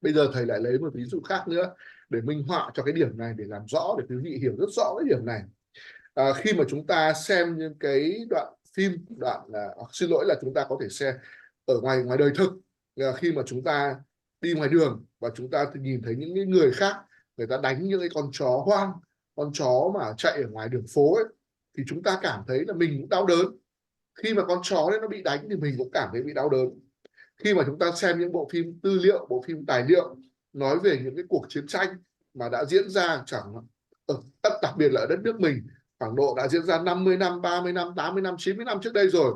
Bây giờ thầy lại lấy một ví dụ khác nữa để minh họa cho cái điểm này, để làm rõ, để quý vị hiểu rất rõ cái điểm này. Khi mà chúng ta xem những cái đoạn phim, xin lỗi là chúng ta có thể xem ở ngoài đời thực, khi mà chúng ta đi ngoài đường và chúng ta nhìn thấy những người khác, người ta đánh những cái con chó hoang, con chó mà chạy ở ngoài đường phố ấy, thì chúng ta cảm thấy là mình cũng đau đớn. Khi mà con chó đấy nó bị đánh thì mình cũng cảm thấy bị đau đớn. Khi mà chúng ta xem những bộ phim tư liệu, bộ phim tài liệu nói về những cái cuộc chiến tranh mà đã diễn ra đặc biệt là ở đất nước mình, khoảng độ đã diễn ra 50 năm, 30 năm, 80 năm, 90 năm trước đây rồi.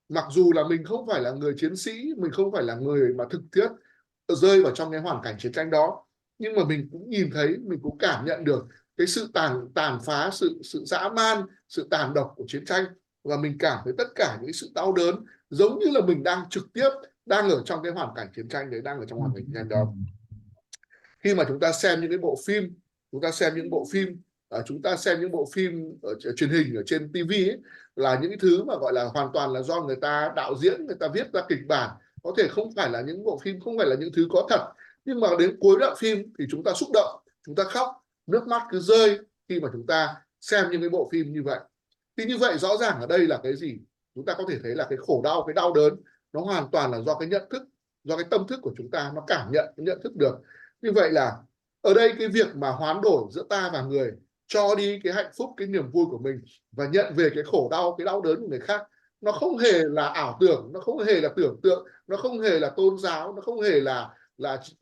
Mặc dù là mình không phải là người chiến sĩ, mình không phải là người mà thực thiết rơi vào trong cái hoàn cảnh chiến tranh đó, nhưng mà mình cũng nhìn thấy, mình cũng cảm nhận được cái sự tàn phá, sự dã man, sự tàn độc của chiến tranh, và mình cảm thấy tất cả những sự đau đớn giống như là mình đang trực tiếp đang ở trong cái hoàn cảnh chiến tranh đấy, đang ở trong hoàn cảnh chiến tranh đó. Khi mà chúng ta xem những cái bộ phim, chúng ta xem những bộ phim ở truyền hình, ở trên TV ấy, là những cái thứ mà gọi là hoàn toàn là do người ta đạo diễn, người ta viết ra kịch bản, có thể không phải là những bộ phim, không phải là những thứ có thật, nhưng mà đến cuối đoạn phim thì chúng ta xúc động, chúng ta khóc, nước mắt cứ rơi khi mà chúng ta xem những cái bộ phim như vậy. Thì như vậy rõ ràng ở đây là cái gì? Chúng ta có thể thấy là cái khổ đau, cái đau đớn nó hoàn toàn là do cái nhận thức, do cái tâm thức của chúng ta nó cảm nhận, nó nhận thức được. Như vậy là ở đây cái việc mà hoán đổi giữa ta và người, cho đi cái hạnh phúc, cái niềm vui của mình và nhận về cái khổ đau, cái đau đớn của người khác, nó không hề là ảo tưởng, nó không hề là tưởng tượng, nó không hề là tôn giáo, nó không hề là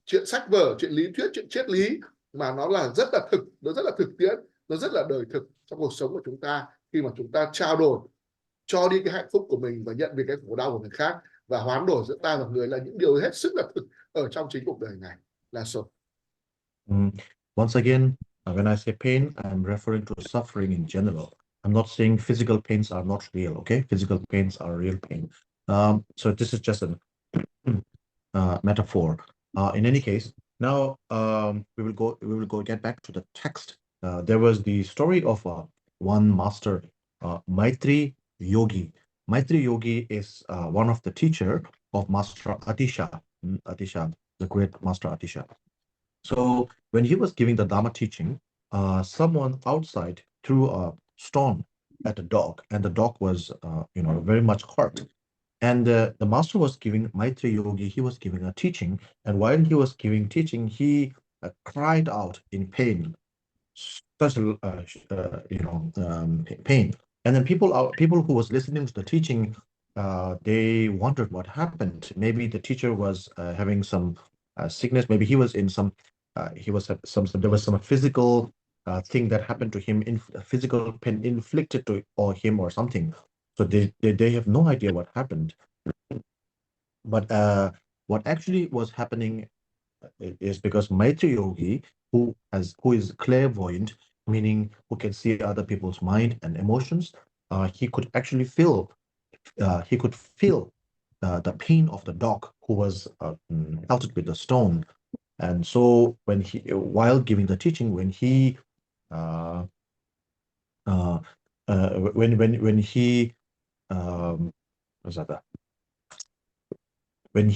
chuyện sách vở, chuyện lý thuyết, chuyện triết lý, mà nó là rất là thực, nó rất là thực tiễn, nó rất là đời thực trong cuộc sống của chúng ta, khi mà chúng ta trao đổi, cho đi cái hạnh phúc của mình và nhận về cái khổ đau của người khác, và hoán đổi giữa ta và người là những điều hết sức là thực ở trong chính cuộc đời này. Là số. Once again, when I say pain, I'm referring to suffering in general. I'm not saying physical pains are not real, okay? Physical pains are real pain. So this is just a metaphor. In any case, now we will go get back to the text. There was the story of one master, Maitri Yogi. Maitri Yogi is one of the teacher of Master Atisha, the great Master Atisha. So when he was giving the Dharma teaching, someone outside threw a stone at the dog, and the dog was, very much hurt. And the master was giving Maitri Yogi, he was giving a teaching, and while he was giving teaching, he cried out in pain, such pain. And then people who was listening to the teaching, they wondered what happened. Maybe the teacher was having some sickness. Maybe he was in some. There was some physical thing that happened to him, physical pain inflicted to him or something. So they have no idea what happened. But what actually was happening is because Maitri Yogi, who is clairvoyant, meaning who can see other people's mind and emotions, he could actually feel the pain of the dog who was pelted with the stone. And so while giving the teaching, when he when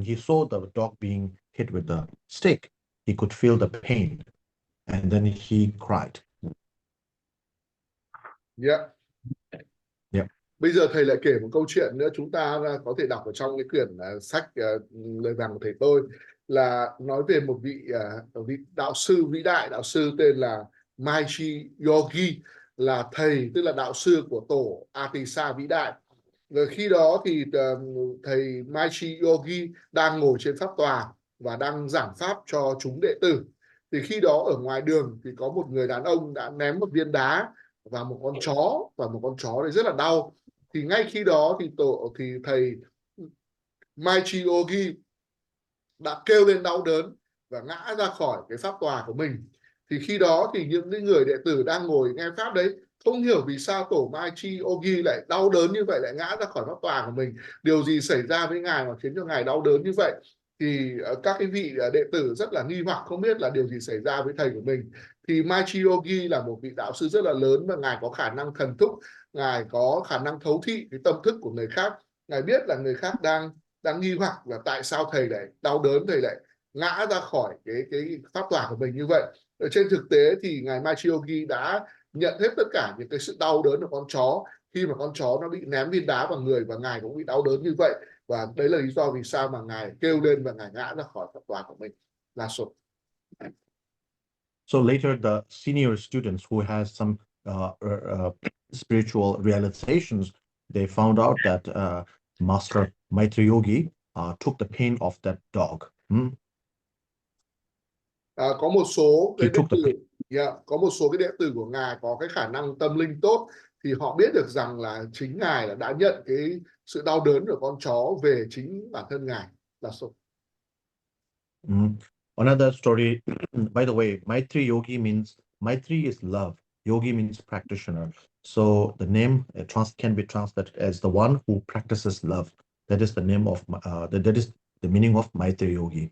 he saw the dog being hit with the stick, he could feel the pain, and then he cried. Yeah. Yeah. Bây giờ thầy lại kể một câu chuyện nữa, chúng ta có thể đọc ở trong cái quyển sách Lời vàng của thầy tôi, là nói về một vị đạo sư vĩ đại, đạo sư tên là Maitri Yogi, là thầy, tức là đạo sư của tổ Atisa vĩ đại. Rồi khi đó thì thầy Maitri Yogi đang ngồi trên pháp tòa và đang giảng pháp cho chúng đệ tử. Thì khi đó ở ngoài đường thì có một người đàn ông đã ném một viên đá và một con chó, và một con chó đấy rất là đau. Thì ngay khi đó thì thầy Maitri Yogi đã kêu lên đau đớn và ngã ra khỏi cái pháp tòa của mình. Thì khi đó thì những người đệ tử đang ngồi nghe pháp đấy không hiểu vì sao tổ Maitri Yogi lại đau đớn như vậy, lại ngã ra khỏi pháp tòa của mình. Điều gì xảy ra với ngài mà khiến cho ngài đau đớn như vậy? thì các cái vị đệ tử rất là nghi hoặc không biết là điều gì xảy ra với thầy của mình. Thì Maichi Yogi là một vị đạo sư rất là lớn và ngài có khả năng thần thúc, ngài có khả năng thấu thị cái tâm thức của người khác. Ngài biết là người khác đang nghi hoặc là tại sao thầy lại đau đớn, thầy lại ngã ra khỏi cái pháp tỏa của mình như vậy. Ở trên thực tế thì ngài Maichi Yogi đã nhận hết tất cả những cái sự đau đớn của con chó khi mà con chó nó bị ném viên đá vào người, và ngài cũng bị đau đớn như vậy. Và đấy là lý do vì sao mà ngài kêu lên và ngài ngã ra khỏi pháp tòa của mình là số. So later, the senior students who has some spiritual realizations, they found out that Master Maitri Yogi took the pain of that dog. Có một số He cái đệ took the tử, pain. có một số cái đệ tử của ngài có cái khả năng tâm linh tốt, thì họ biết được rằng là chính ngài là đã nhận cái sự đau đớn của con chó về chính bản thân ngài là số. Another story, by the way, Maitri Yogi means, Maitri is love, Yogi means practitioner. So the name can be translated as the one who practices love. That is the name of, that is the meaning of Maitri Yogi.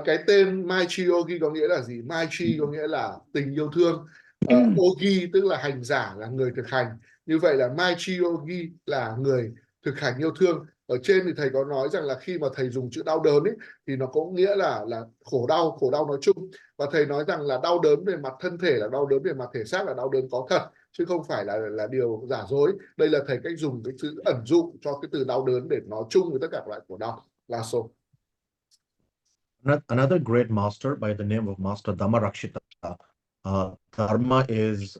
Cái tên Maichi Yogi có nghĩa là gì? Maichi có nghĩa là tình yêu thương. Yogi tức là hành giả, là người thực hành. Như vậy là Maichi Yogi là người thực hành yêu thương. Ở trên thì thầy có nói rằng là khi mà thầy dùng chữ đau đớn ấy, thì nó cũng nghĩa là khổ đau nói chung. Và thầy nói rằng là đau đớn về mặt thân thể là đau đớn về mặt thể xác, là đau đớn có thật, chứ không phải là điều giả dối. Đây là thầy cách dùng cái chữ ẩn dụ cho cái từ đau đớn để nói chung với tất cả các loại khổ đau là số. Another great master by the name of Master Dhammarakshita. Dharma is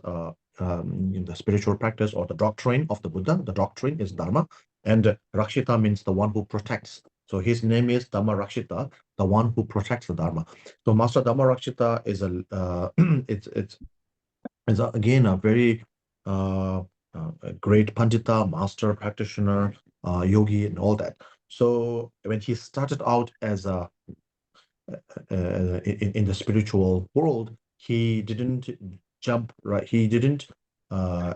in the spiritual practice or the doctrine of the Buddha. The doctrine is Dharma, and Rakshita means the one who protects. So his name is Dhammarakshita, the one who protects the Dharma. So Master Dhammarakshita is again a very a great Pandita, master practitioner, yogi, and all that. So when he started out as a in the spiritual world, he didn't jump right. He didn't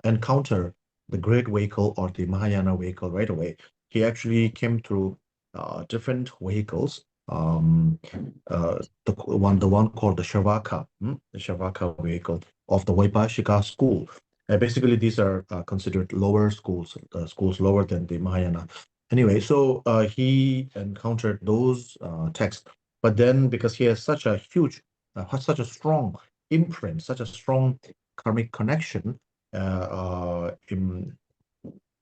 encounter the great vehicle or the Mahayana vehicle right away. He actually came through different vehicles. The one called the Shavaka vehicle of the Vaibhashika school. Basically, these are considered lower schools, schools lower than the Mahayana. Anyway, so he encountered those texts. But then, because he has such a huge, such a strong imprint, such a strong karmic connection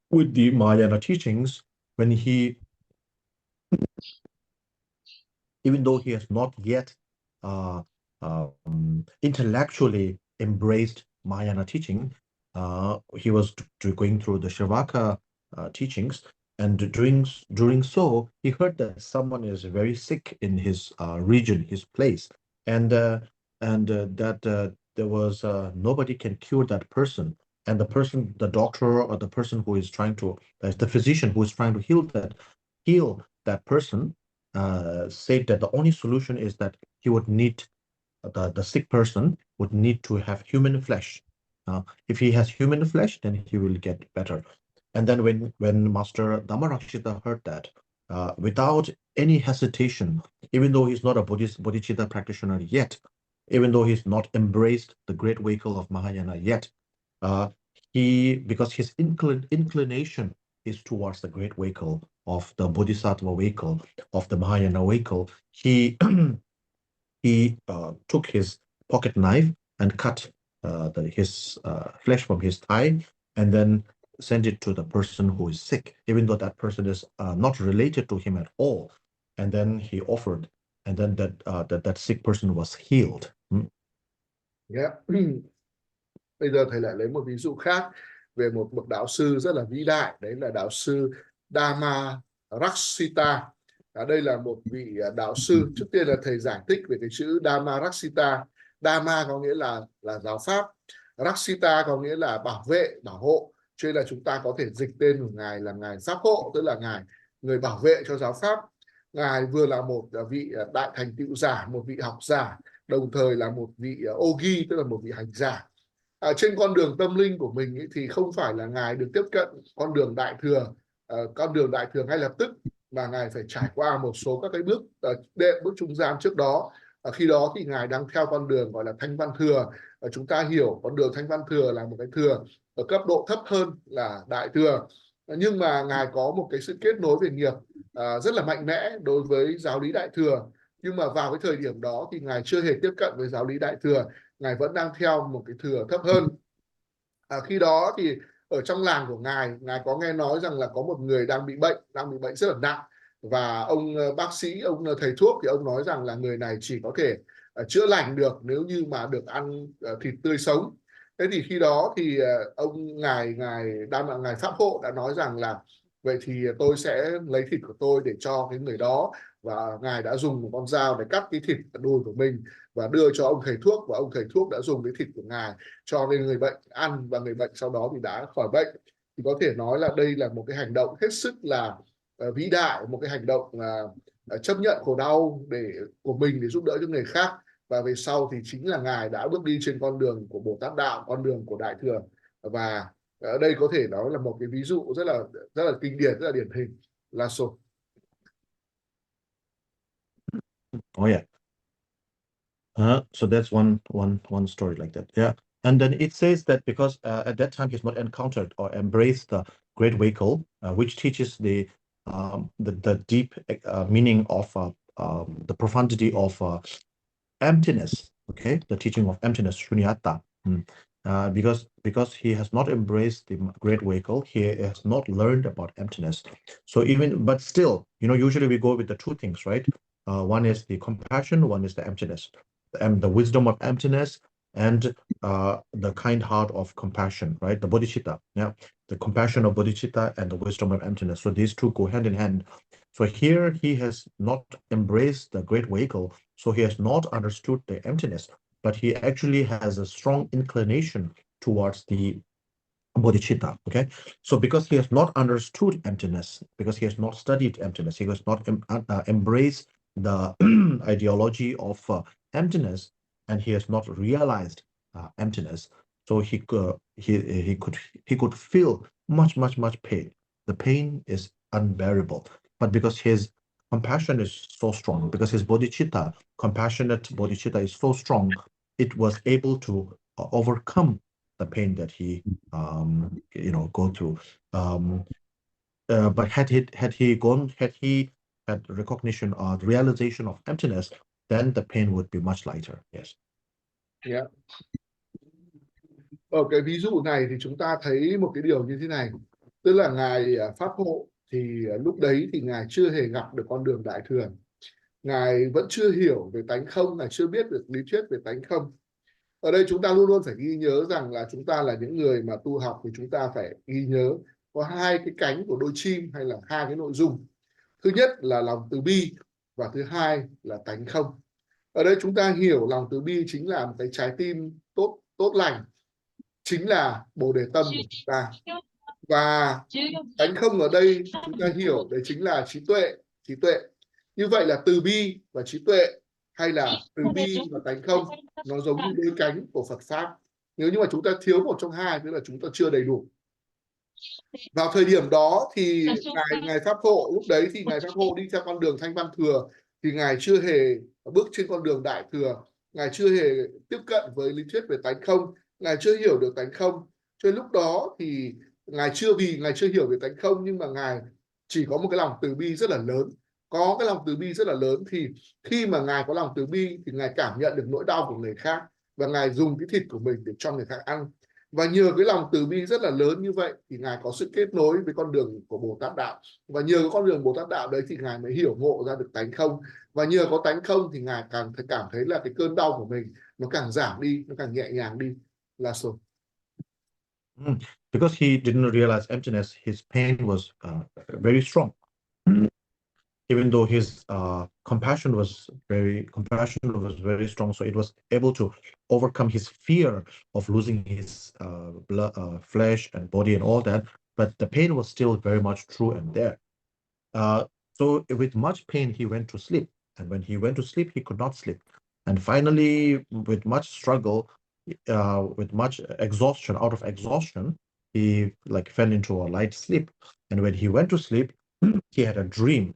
with the Mahayana teachings, when even though he has not yet intellectually embraced Mahayana teaching, he was going through the Shavaka teachings. And during so, he heard that someone is very sick in his region, his place, and that there was nobody can cure that person. And the doctor or the person who is trying to, the physician who is trying to heal that person, said that the only solution is that he would need, the sick person would need to have human flesh. If he has human flesh, then he will get better. And then when Master Dhammarakshita heard that, without any hesitation, even though he's not a bodhicitta practitioner yet, even though he's not embraced the great vehicle of Mahayana yet, because his inclination is towards the great vehicle of the Bodhisattva vehicle, of the Mahayana vehicle, he took his pocket knife and cut his flesh from his thigh, and then send it to the person who is sick, even though that person is not related to him at all. And then he offered, and then that sick person was healed. Bây giờ thầy lại lấy một ví dụ khác về một bậc đạo sư rất là vĩ đại, đấy là đạo sư Dhammarakshita. Đây là một vị đạo sư. Trước tiên là thầy giải thích về cái chữ Dhammarakshita. Dhamma có nghĩa là giáo pháp, Rakshita có nghĩa là bảo vệ, bảo hộ. Cho nên là chúng ta có thể dịch tên của ngài là ngài giáp hộ, tức là ngài người bảo vệ cho giáo pháp. Ngài vừa là một vị đại thành tựu giả, một vị học giả, đồng thời là một vị Ogi, tức là một vị hành giả. Trên con đường tâm linh của mình thì không phải là ngài được tiếp cận con đường đại thừa ngay lập tức, mà ngài phải trải qua một số các cái bước bước trung gian trước đó. Khi đó thì ngài đang theo con đường gọi là thanh văn thừa. Chúng ta hiểu con đường thanh văn thừa là một cái thừa ở cấp độ thấp hơn là đại thừa, nhưng mà ngài có một cái sự kết nối về nghiệp rất là mạnh mẽ đối với giáo lý đại thừa. Nhưng mà vào cái thời điểm đó thì ngài chưa hề tiếp cận với giáo lý đại thừa, ngài vẫn đang theo một cái thừa thấp hơn. Khi đó thì ở trong làng của ngài có nghe nói rằng là có một người đang bị bệnh rất là nặng, và ông bác sĩ, ông thầy thuốc thì ông nói rằng là người này chỉ có thể chữa lành được nếu như mà được ăn thịt tươi sống. Thế thì khi đó thì ông ngài pháp hộ đã nói rằng là vậy thì tôi sẽ lấy thịt của tôi để cho cái người đó, và ngài đã dùng một con dao để cắt cái thịt đùi của mình và đưa cho ông thầy thuốc, và ông thầy thuốc đã dùng cái thịt của ngài cho nên người bệnh ăn, và người bệnh sau đó thì đã khỏi bệnh. Thì có thể nói là đây là một cái hành động hết sức là vĩ đại, một cái hành động chấp nhận khổ đau của mình để giúp đỡ cho người khác. Và về sau thì chính là ngài đã bước đi trên con đường của Bồ Tát đạo, con đường của đại thừa. Và ở đây có thể nói là một cái ví dụ rất là kinh điển, rất là điển hình là số. Oh yeah. So that's one story like that. Yeah. And then it says that because at that time he's not encountered or embraced the great vehicle, which teaches the deep meaning of the profundity of emptiness. Okay, the teaching of emptiness, shunyata. Because he has not embraced the great vehicle, he has not learned about emptiness. So but still, usually we go with the two things, right? One is the compassion, one is the emptiness, and the wisdom of emptiness, and the kind heart of compassion, right? The bodhicitta, yeah, the compassion of bodhicitta and the wisdom of emptiness. So these two go hand in hand. So here he has not embraced the great vehicle, so he has not understood the emptiness, but he actually has a strong inclination towards the bodhicitta. Okay, so because he has not understood emptiness, because he has not studied emptiness, he has not embraced the ideology of emptiness, and he has not realized emptiness. So he could feel much pain. The pain is unbearable, but because his compassion is so strong, because his bodhicitta, compassionate bodhicitta, is so strong, it was able to overcome the pain that he go through. But had he had recognition or realization of emptiness, then the pain would be much lighter. Yes. Yeah. Ở cái ví dụ này thì chúng ta thấy một cái điều như thế này, tức là ngài pháp hộ thì lúc đấy thì ngài chưa hề gặp được con đường đại thừa, ngài vẫn chưa hiểu về tánh không, ngài chưa biết được lý thuyết về tánh không. Ở đây chúng ta luôn luôn phải ghi nhớ rằng là chúng ta là những người mà tu học thì chúng ta phải ghi nhớ có hai cái cánh của đôi chim, hay là hai cái nội dung. Thứ nhất là lòng từ bi, và thứ hai là tánh không. Ở đây chúng ta hiểu lòng từ bi chính là một cái trái tim tốt lành, chính là bồ đề tâm của chúng ta. Và tánh không ở đây chúng ta hiểu đấy chính là trí tuệ. Như vậy là từ bi và trí tuệ, hay là từ bi và tánh không, nó giống như đôi cánh của Phật pháp. Nếu như mà chúng ta thiếu một trong hai, tức là chúng ta chưa đầy đủ. Vào thời điểm đó thì ngài pháp hộ, lúc đấy thì ngài pháp hộ đi theo con đường thanh văn thừa, thì ngài chưa hề bước trên con đường đại thừa, ngài chưa hề tiếp cận với lý thuyết về tánh không, ngài chưa hiểu được tánh không. Cho nên lúc đó thì ngài chưa hiểu về tánh không, nhưng mà ngài chỉ có một cái lòng từ bi rất là lớn. Có cái lòng từ bi rất là lớn thì khi mà ngài có lòng từ bi thì ngài cảm nhận được nỗi đau của người khác, và ngài dùng cái thịt của mình để cho người khác ăn. Và nhờ cái lòng từ bi rất là lớn như vậy thì ngài có sự kết nối với con đường của Bồ Tát đạo, và nhờ cái con đường Bồ Tát đạo đấy thì ngài mới hiểu ngộ ra được tánh không. Và nhờ có tánh không thì ngài càng cảm thấy là cái cơn đau của mình nó càng giảm đi, nó càng nhẹ nhàng đi, là số. Because he didn't realize emptiness, his pain was very strong. Even though his compassion was very strong, so it was able to overcome his fear of losing his flesh and body and all that, but the pain was still very much true and there. So with much pain he went to sleep, and when he went to sleep he could not sleep, and finally with much struggle, with much exhaustion, out of exhaustion, he fell into a light sleep. And when he went to sleep, he had a dream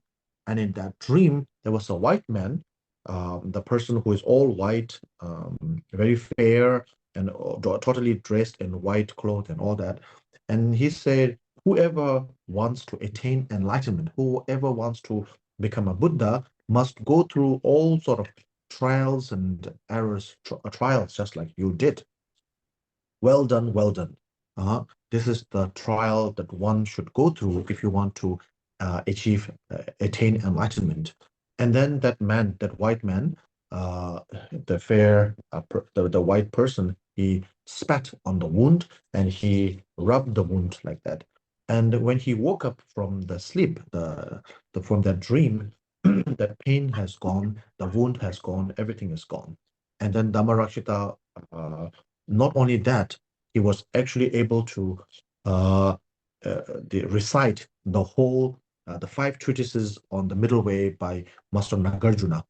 And in that dream, there was a white man, the person who is all white, very fair, and totally dressed in white clothes and all that. And he said, whoever wants to attain enlightenment, whoever wants to become a Buddha, must go through all sort of trials and errors, trials just like you did. Well done, well done. This is the trial that one should go through if you want to attain enlightenment. And then that man, that white man, the fair, the white person, he spat on the wound and he rubbed the wound like that. And when he woke up from the sleep, from that dream, that pain has gone, the wound has gone, everything is gone. And then Dhammarakshita, not only that, he was actually able to uh, recite the whole, the 5 treatises on the middle way by Master Nagarjuna.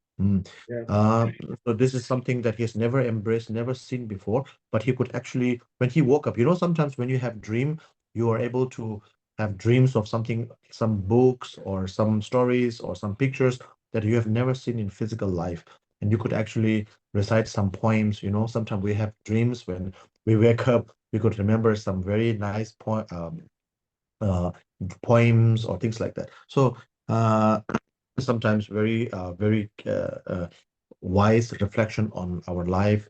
Yeah. So this is something that he has never embraced, never seen before, but he could actually, when he woke up, sometimes when you have dream, you are able to have dreams of something, some books or some stories or some pictures that you have never seen in physical life. And you could actually recite some poems. Sometimes we have dreams when we wake up, we could remember some very nice uh, poems or things like that. So sometimes very wise reflection on our life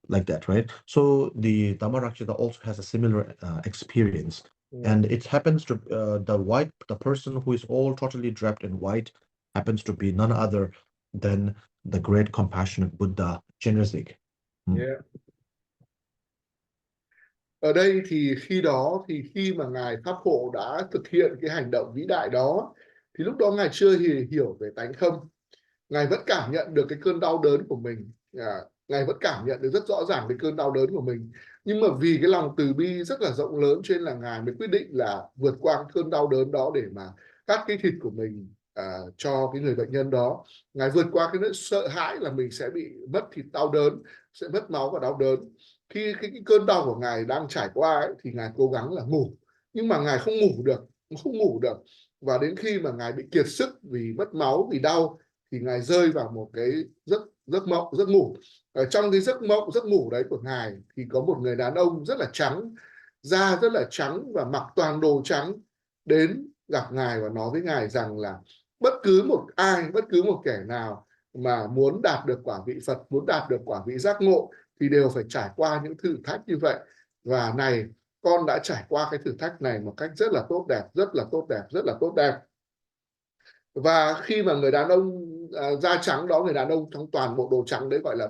like that, right? So the Dhammarakshita also has a similar experience. Yeah. And it happens to the person who is all totally draped in white happens to be none other than the great compassionate Buddha Chenrezig. Yeah. Ở đây thì khi mà ngài Pháp Hộ đã thực hiện cái hành động vĩ đại đó, thì lúc đó ngài chưa hiểu về tánh không. Ngài vẫn cảm nhận được cái cơn đau đớn của mình, ngài vẫn cảm nhận được rất rõ ràng cái cơn đau đớn của mình, nhưng mà vì cái lòng từ bi rất là rộng lớn cho nên là ngài mới quyết định là vượt qua cơn đau đớn đó để mà cắt cái thịt của mình cho cái người bệnh nhân đó. Ngài vượt qua cái nỗi sợ hãi là mình sẽ bị mất thịt đau đớn, sẽ mất máu và đau đớn. Khi cái cơn đau của ngài đang trải qua ấy, thì ngài cố gắng là ngủ, nhưng mà ngài không ngủ được, và đến khi mà ngài bị kiệt sức vì mất máu, vì đau, thì ngài rơi vào một cái giấc ngủ. Ở trong cái giấc ngủ đấy của ngài thì có một người đàn ông rất là trắng, da rất là trắng và mặc toàn đồ trắng đến gặp ngài và nói với ngài rằng là bất cứ một kẻ nào mà muốn đạt được quả vị Phật, muốn đạt được quả vị giác ngộ thì đều phải trải qua những thử thách như vậy. Và này, con đã trải qua cái thử thách này một cách rất là tốt đẹp, rất là tốt đẹp, rất là tốt đẹp. Và khi mà người đàn ông da trắng đó, người đàn ông trong toàn bộ đồ trắng đấy, gọi là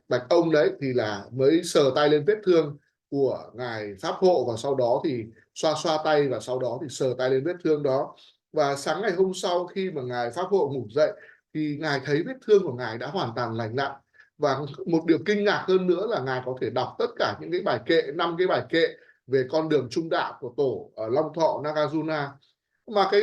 bạch ông đấy, thì là mới sờ tay lên vết thương của ngài Pháp Hộ, và sau đó thì xoa tay, và sau đó thì sờ tay lên vết thương đó. Và sáng ngày hôm sau khi mà ngài Pháp Hộ ngủ dậy thì ngài thấy vết thương của ngài đã hoàn toàn lành lặn. Và một điều kinh ngạc hơn nữa là ngài có thể đọc tất cả những cái bài kệ, 5 cái bài kệ về con đường trung đạo của tổ ở Long Thọ Nagarjuna. Mà cái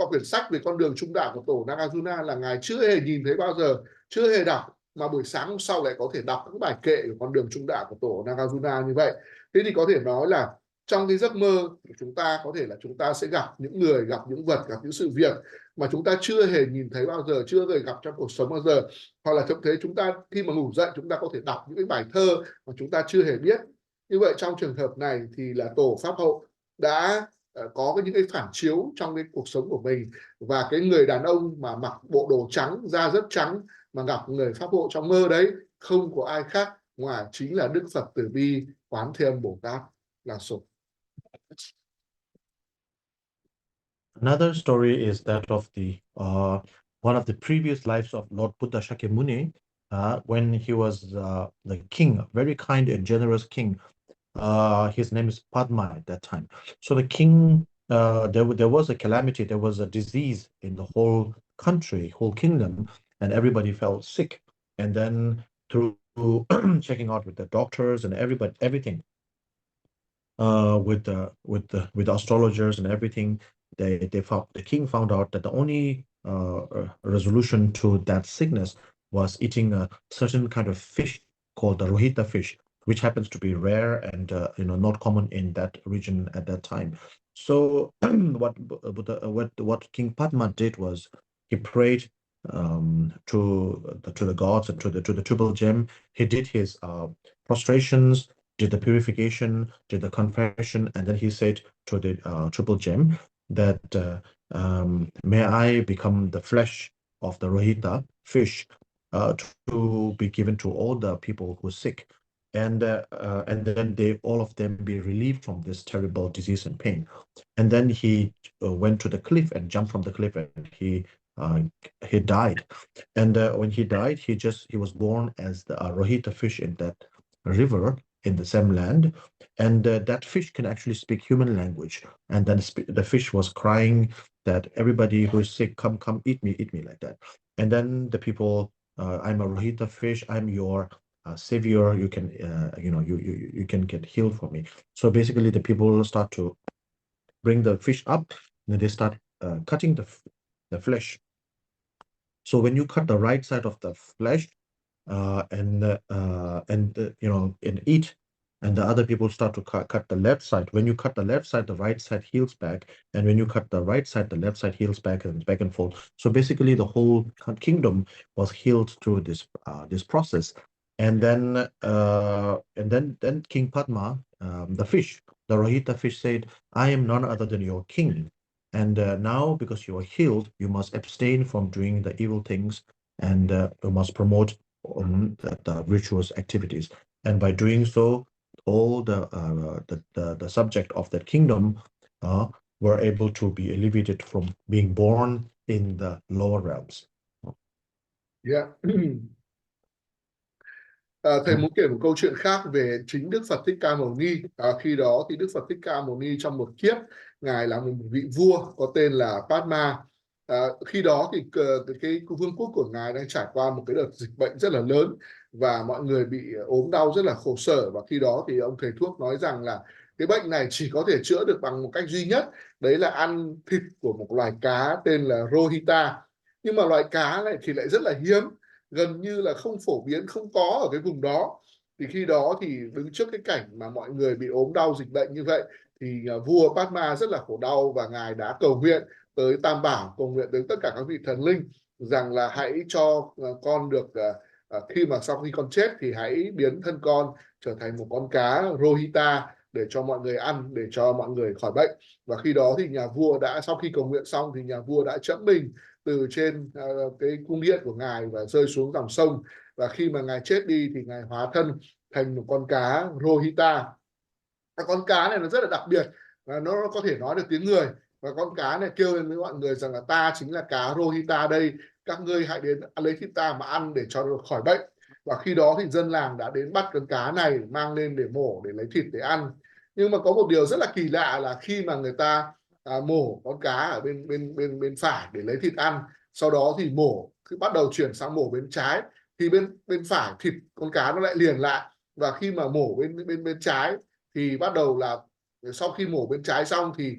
quyển sách về con đường trung đạo của tổ Nagarjuna là ngài chưa hề nhìn thấy bao giờ, chưa hề đọc, mà buổi sáng hôm sau lại có thể đọc các bài kệ của con đường trung đạo của tổ Nagarjuna như vậy. Thế thì có thể nói là trong cái giấc mơ của chúng ta, có thể là chúng ta sẽ gặp những người, gặp những vật, gặp những sự việc mà chúng ta chưa hề nhìn thấy bao giờ, chưa hề gặp trong cuộc sống bao giờ. Hoặc là thậm thế chúng ta khi mà ngủ dậy, chúng ta có thể đọc những cái bài thơ mà chúng ta chưa hề biết. Như vậy trong trường hợp này thì là tổ Pháp Hậu đã có những cái phản chiếu trong cái cuộc sống của mình. Và cái người đàn ông mà mặc bộ đồ trắng, da rất trắng mà gặp người Pháp Hộ trong mơ đấy, không có ai khác ngoài chính là Đức Phật Từ Bi Quán Thế Âm Bồ Tát là số. Another story is that of one of the previous lives of Lord Buddha Shakyamuni, when he was the king, a very kind and generous king. His name is Padma at that time. So the king, there was a calamity, there was a disease in the whole country, whole kingdom, and everybody fell sick. And then through checking out with the doctors and everything, with the astrologers and everything, the king found out that the only resolution to that sickness was eating a certain kind of fish called the rohita fish, which happens to be rare and not common in that region at that time. So what King Padma did was he prayed to the gods and to the triple gem. He did his prostrations, did the purification, did the confession, and then he said to the triple gem that may I become the flesh of the Rohita fish to be given to all the people who are sick, and then they all of them be relieved from this terrible disease and pain. And then he went to the cliff and jumped from the cliff, and uh, he died. And when he died, he was born as the Rohita fish in that river in the same land, and that fish can actually speak human language. And then the fish was crying that everybody who is sick, come, eat me, like that. And then the people, I'm a Rohita fish, I'm your savior. You can, you can get healed for me. So basically, the people start to bring the fish up, and then they start cutting the flesh. So when you cut the right side of the flesh, and eat, and the other people start to cut the left side. When you cut the left side, the right side heals back, and when you cut the right side, the left side heals back and forth. So basically, the whole kingdom was healed through this process. And then King Padma, the fish, the Rohita fish, said, "I am none other than your king. And now, because you are healed, you must abstain from doing the evil things, and you must promote the virtuous activities. And by doing so, all the subject of that kingdom were able to be alleviated from being born in the lower realms." Yeah. Thầy muốn kể một câu chuyện khác về chính Đức Phật Thích Ca Mâu Ni. Khi đó thì Đức Phật Thích Ca Mâu Ni trong một kiếp, ngài là một vị vua có tên là Padma. Khi đó thì cái vương quốc của ngài đang trải qua một cái đợt dịch bệnh rất là lớn, và mọi người bị ốm đau rất là khổ sở. Và khi đó thì ông thầy thuốc nói rằng là cái bệnh này chỉ có thể chữa được bằng một cách duy nhất, đấy là ăn thịt của một loài cá tên là Rohita. Nhưng mà loài cá này thì lại rất là hiếm, gần như là không phổ biến, không có ở cái vùng đó. Thì khi đó thì đứng trước cái cảnh mà mọi người bị ốm đau dịch bệnh như vậy, thì vua Padma rất là khổ đau, và ngài đã cầu nguyện tới Tam Bảo, cầu nguyện tới tất cả các vị thần linh rằng là hãy cho con được khi mà sau khi con chết thì hãy biến thân con trở thành một con cá Rohita để cho mọi người ăn, để cho mọi người khỏi bệnh. Và khi đó thì nhà vua đã, sau khi cầu nguyện xong thì nhà vua đã chẫm mình từ trên cái cung điện của ngài và rơi xuống dòng sông. Và khi mà ngài chết đi thì ngài hóa thân thành một con cá Rohita. Con cá này nó rất là đặc biệt, và nó có thể nói được tiếng người. Và con cá này kêu lên với mọi người rằng là ta chính là cá Rohita đây, các ngươi hãy đến lấy thịt ta mà ăn để cho được khỏi bệnh. Và khi đó thì dân làng đã đến bắt con cá này, mang lên để mổ, để lấy thịt để ăn. Nhưng mà có một điều rất là kỳ lạ là khi mà người ta mổ con cá ở bên phải để lấy thịt ăn, sau đó thì mổ, thì bắt đầu chuyển sang mổ bên trái, thì bên phải thịt con cá nó lại liền lại. Và khi mà mổ bên trái thì bắt đầu là, sau khi mổ bên trái xong thì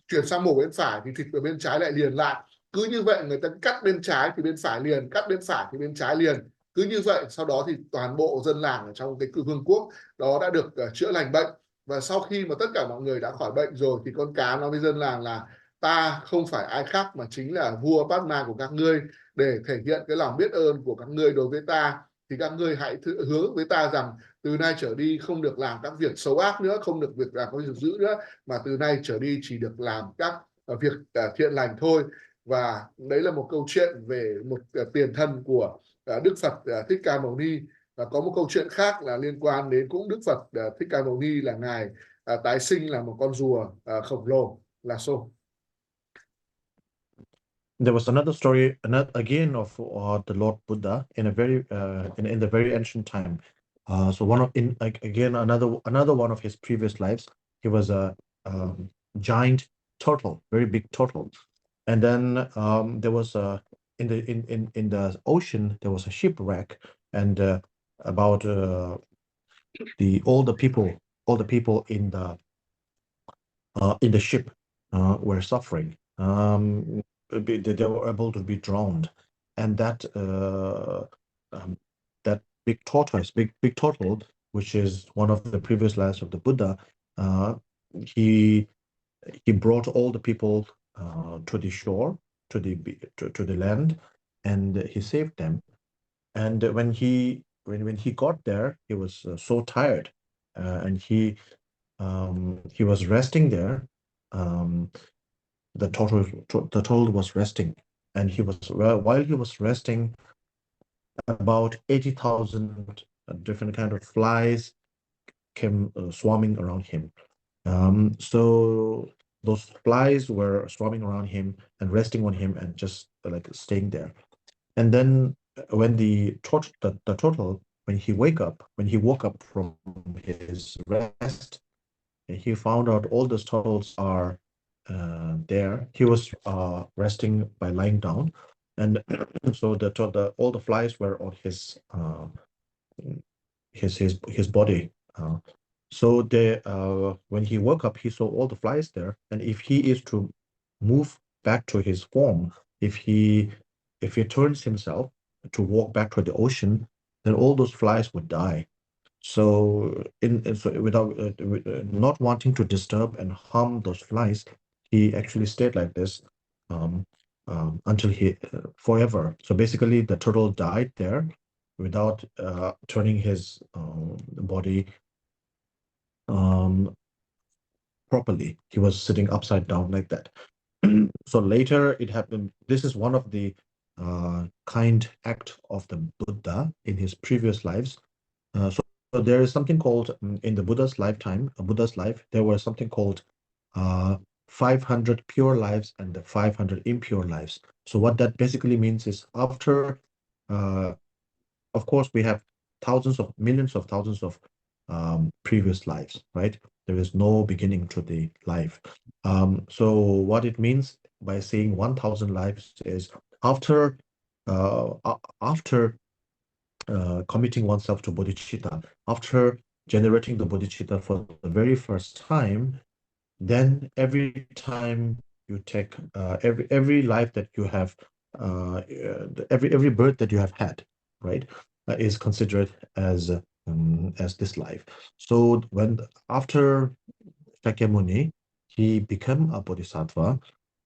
chuyển sang mổ bên phải thì thịt ở bên trái lại liền lại. Cứ như vậy, người ta cắt bên trái thì bên phải liền, cắt bên phải thì bên trái liền, cứ như vậy. Sau đó thì toàn bộ dân làng ở trong cái vương quốc đó đã được chữa lành bệnh. Và sau khi mà tất cả mọi người đã khỏi bệnh rồi thì con cá nói với dân làng là ta không phải ai khác mà chính là vua Padma của các ngươi. Để thể hiện cái lòng biết ơn của các ngươi đối với ta thì các ngươi hãy hứa với ta rằng từ nay trở đi không được làm các việc xấu ác nữa, không được việc làm các việc dữ nữa, mà từ nay trở đi chỉ được làm các việc thiện lành thôi. Và đấy là một câu chuyện về một tiền thân của Đức Phật Thích Ca Mâu Ni. Và có một câu chuyện khác là liên quan đến cũng Đức Phật Thích Ca Mâu Ni, là ngài tái sinh là một con rùa khổng lồ là Sô. There was another story, again, of the Lord Buddha in a very in the very ancient time. So one of in like again another one of his previous lives, he was a giant turtle, very big turtle, and then there was a in the ocean there was a shipwreck, and about all the people in the ship were suffering. They were able to be drowned, and that big tortoise, big turtle, which is one of the previous lives of the Buddha, he he brought all the people to the shore, to the land, and he saved them. And when he got there, he was so tired, and he was resting there. Um, the total was resting, and while he was resting, about 80,000 different kind of flies came swarming around him. So those flies were swarming around him and resting on him and just like staying there. And then when the total, when he woke up from his rest, he found out all the totals are there. He was resting by lying down, and so all the flies were on his body. So when he woke up, he saw all the flies there, and if he is to move back to his form, if he turns himself to walk back to the ocean, then all those flies would die. So without not wanting to disturb and harm those flies, he actually stayed like this um, until he forever. So basically, the turtle died there without turning his body properly. He was sitting upside down like that. So later it happened. This is one of the kind act of the Buddha in his previous lives. So there is something called in the Buddha's lifetime, a Buddha's life, there was something called 500 pure lives and the 500 impure lives. So what that basically means is after, of course, we have millions of thousands of previous lives, right? There is no beginning to the life. So what it means by saying 1,000 lives is after committing oneself to bodhicitta, after generating the bodhicitta for the very first time, then every time you take every life that you have, every birth that you have had, right, is considered as this life. So after Shakyamuni, he became a bodhisattva.